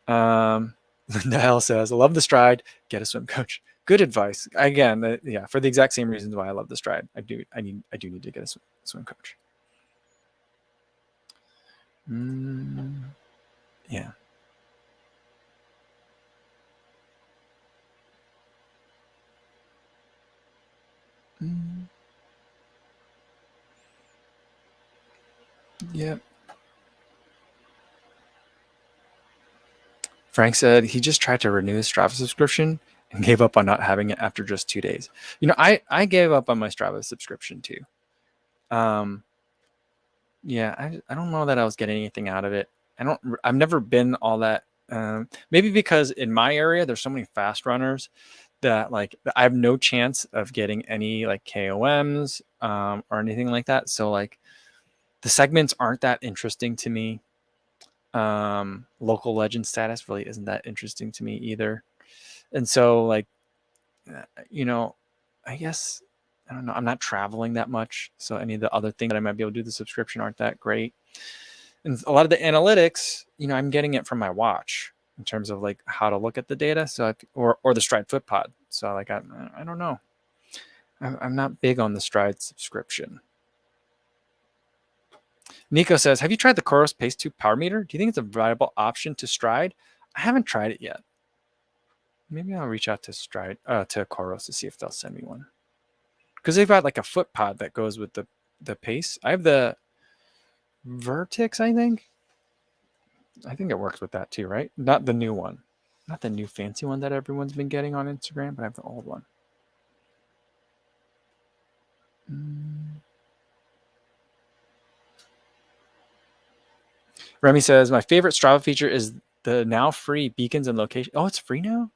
Linda L says, I love the Stride. Get a swim coach. Good advice. Again, for the exact same reasons why I love the Stride. I do need to get a swim coach. Yeah. Yeah. Frank said he just tried to renew his Strava subscription and gave up on not having it after just 2 days. I gave up on my Strava subscription too. Yeah, I don't know that I was getting anything out of it. I've never been all that Maybe because in my area, there's so many fast runners that like I have no chance of getting any like KOMs or anything like that. So like the segments aren't that interesting to me. Local legend status really isn't that interesting to me either. And so like, I guess, I don't know, I'm not traveling that much. So any of the other things that I might be able to do the subscription aren't that great. And a lot of the analytics, I'm getting it from my watch in terms of like how to look at the data. So or the Stride Foot Pod. So like, I don't know. I'm not big on the Stride subscription. Nico says, have you tried the Coros Pace 2 Power Meter? Do you think it's a viable option to Stride? I haven't tried it yet. Maybe I'll reach out to Stride, to Coros to see if they'll send me one. Because they've got like a foot pod that goes with the Pace. I have the Vertex, I think. I think it works with that too, right? Not the new one. Not the new fancy one that everyone's been getting on Instagram, but I have the old one. Remy says, my favorite Strava feature is the now free beacons and location. Oh, it's free now?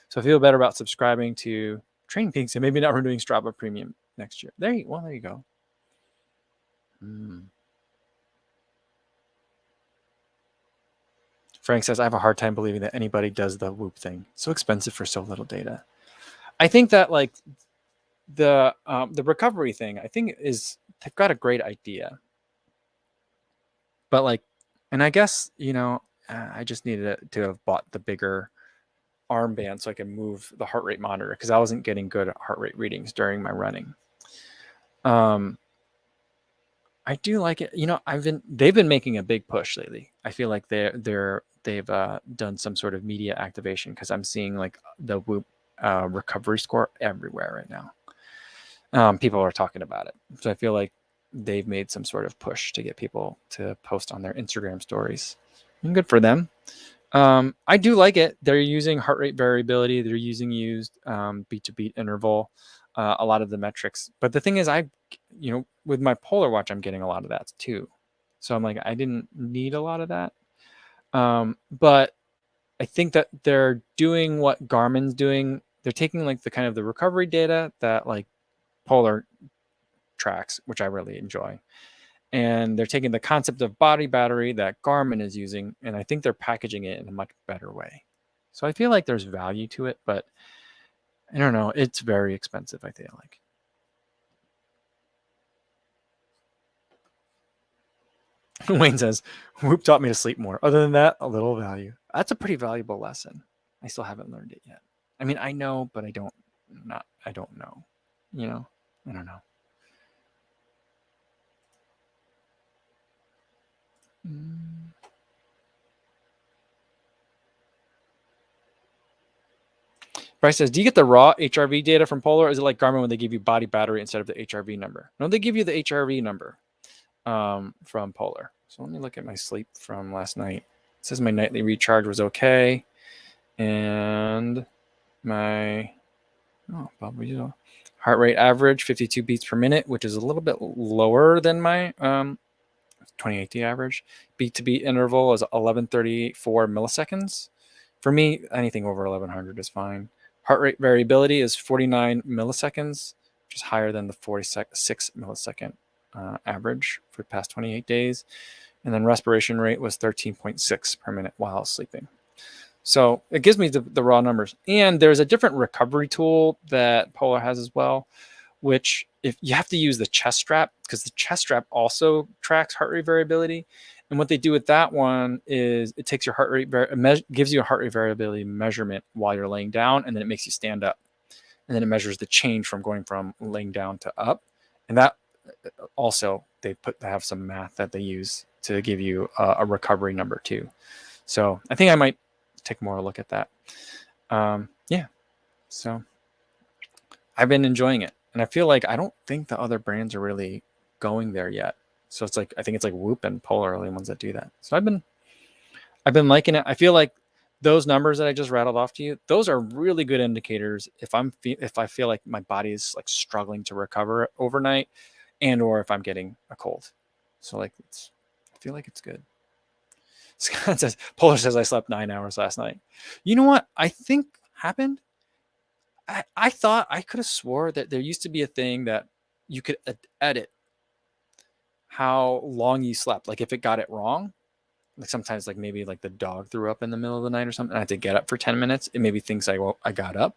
So I feel better about subscribing to Training Peaks and maybe not renewing Strava Premium next year. There you go. Frank says, I have a hard time believing that anybody does the Whoop thing. So expensive for so little data. I think that like the recovery thing, I think they've got a great idea. But like, and I guess, I just needed to have bought the bigger armband so I could move the heart rate monitor because I wasn't getting good heart rate readings during my running. I do like it. They've been making a big push lately. I feel like they've done some sort of media activation because I'm seeing like the Whoop recovery score everywhere right now. People are talking about it. So I feel like they've made some sort of push to get people to post on their Instagram stories. And good for them. I do like it. They're using heart rate variability. They're using beat to beat interval, a lot of the metrics. But the thing is, with my Polar Watch, I'm getting a lot of that too. So I'm like, I didn't need a lot of that. But I think that they're doing what Garmin's doing. They're taking like the kind of the recovery data that like Polar tracks, which I really enjoy. And they're taking the concept of body battery that Garmin is using, and I think they're packaging it in a much better way. So I feel like there's value to it, but I don't know. It's very expensive, I feel like. Wayne says, Whoop taught me to sleep more. Other than that, a little value. That's a pretty valuable lesson. I still haven't learned it yet. I mean, I know, but I don't know. I don't know. Bryce says, do you get the raw HRV data from Polar? Or is it like Garmin when they give you body battery instead of the HRV number? No, they give you the HRV number from Polar. So let me look at my sleep from last night. It says my nightly recharge was okay. And my heart rate average, 52 beats per minute, which is a little bit lower than my 2080 average. Beat to beat interval is 1134 milliseconds. For me, anything over 1100 is fine. Heart rate variability is 49 milliseconds, which is higher than the 46 millisecond average for the past 28 days. And then respiration rate was 13.6 per minute while sleeping. So it gives me the raw numbers. And there's a different recovery tool that Polar has as well, which if you have to use the chest strap because the chest strap also tracks heart rate variability. And what they do with that one is it takes your heart rate, gives you a heart rate variability measurement while you're laying down, and then it makes you stand up. And then it measures the change from going from laying down to up. And that also, they have some math that they use to give you a recovery number too. So I think I might take more a look at that. Yeah. So I've been enjoying it. And I feel like I don't think the other brands are really going there yet. So it's like I think it's like Whoop and Polar are the ones that do that. So I've been liking it. I feel like those numbers that I just rattled off to you, those are really good indicators if I feel like my body is like struggling to recover overnight, and or if I'm getting a cold. So like I feel like it's good. Scott says, Polish says I slept 9 hours last night. You know what I think happened? I thought I could have swore that there used to be a thing that you could edit how long you slept. Like if it got it wrong, like sometimes like maybe like the dog threw up in the middle of the night or something. I had to get up for 10 minutes. It maybe thinks I got up,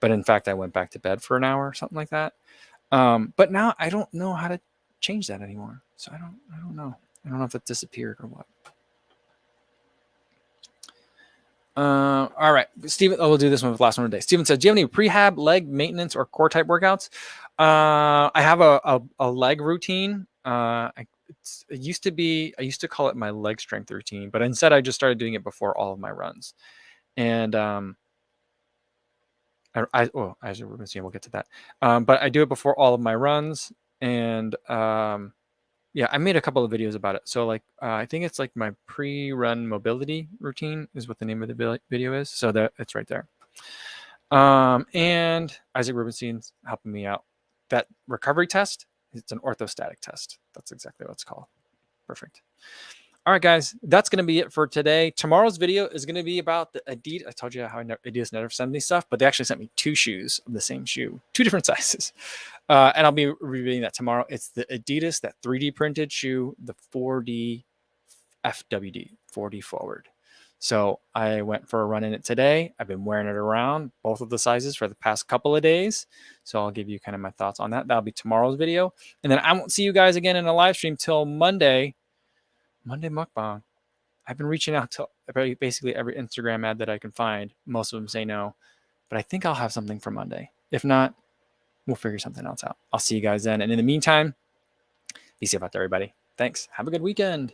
but in fact I went back to bed for an hour or something like that. But now I don't know how to change that anymore. So I don't know. I don't know if it disappeared or what. All right, Steven. Oh, we'll do this one with the last one today. Steven says, "Do you have any prehab, leg maintenance, or core type workouts?" I have a leg routine. It used to be, I used to call it my leg strength routine, but instead I just started doing it before all of my runs. And as we're going to see, we'll get to that. But I do it before all of my runs, and yeah, I made a couple of videos about it. So like, I think it's like my pre-run mobility routine is what the name of the video is. So that it's right there. And Isaac Rubenstein's helping me out. That recovery test, it's an orthostatic test. That's exactly what it's called. Perfect. All right, guys, that's going to be it for today. Tomorrow's video is going to be about the Adidas. I told you how Adidas never sent me stuff, but they actually sent me 2 shoes of the same shoe, 2 different sizes. And I'll be reviewing that tomorrow. It's the Adidas, that 3D printed shoe, the 4D FWD, 4D forward. So I went for a run in it today. I've been wearing it around, both of the sizes, for the past couple of days. So I'll give you kind of my thoughts on that. That'll be tomorrow's video. And then I won't see you guys again in a live stream till Monday mukbang. I've been reaching out to basically every Instagram ad that I can find. Most of them say no, but I think I'll have something for Monday. If not, we'll figure something else out. I'll see you guys then. And in the meantime, be safe out there, everybody. Thanks. Have a good weekend.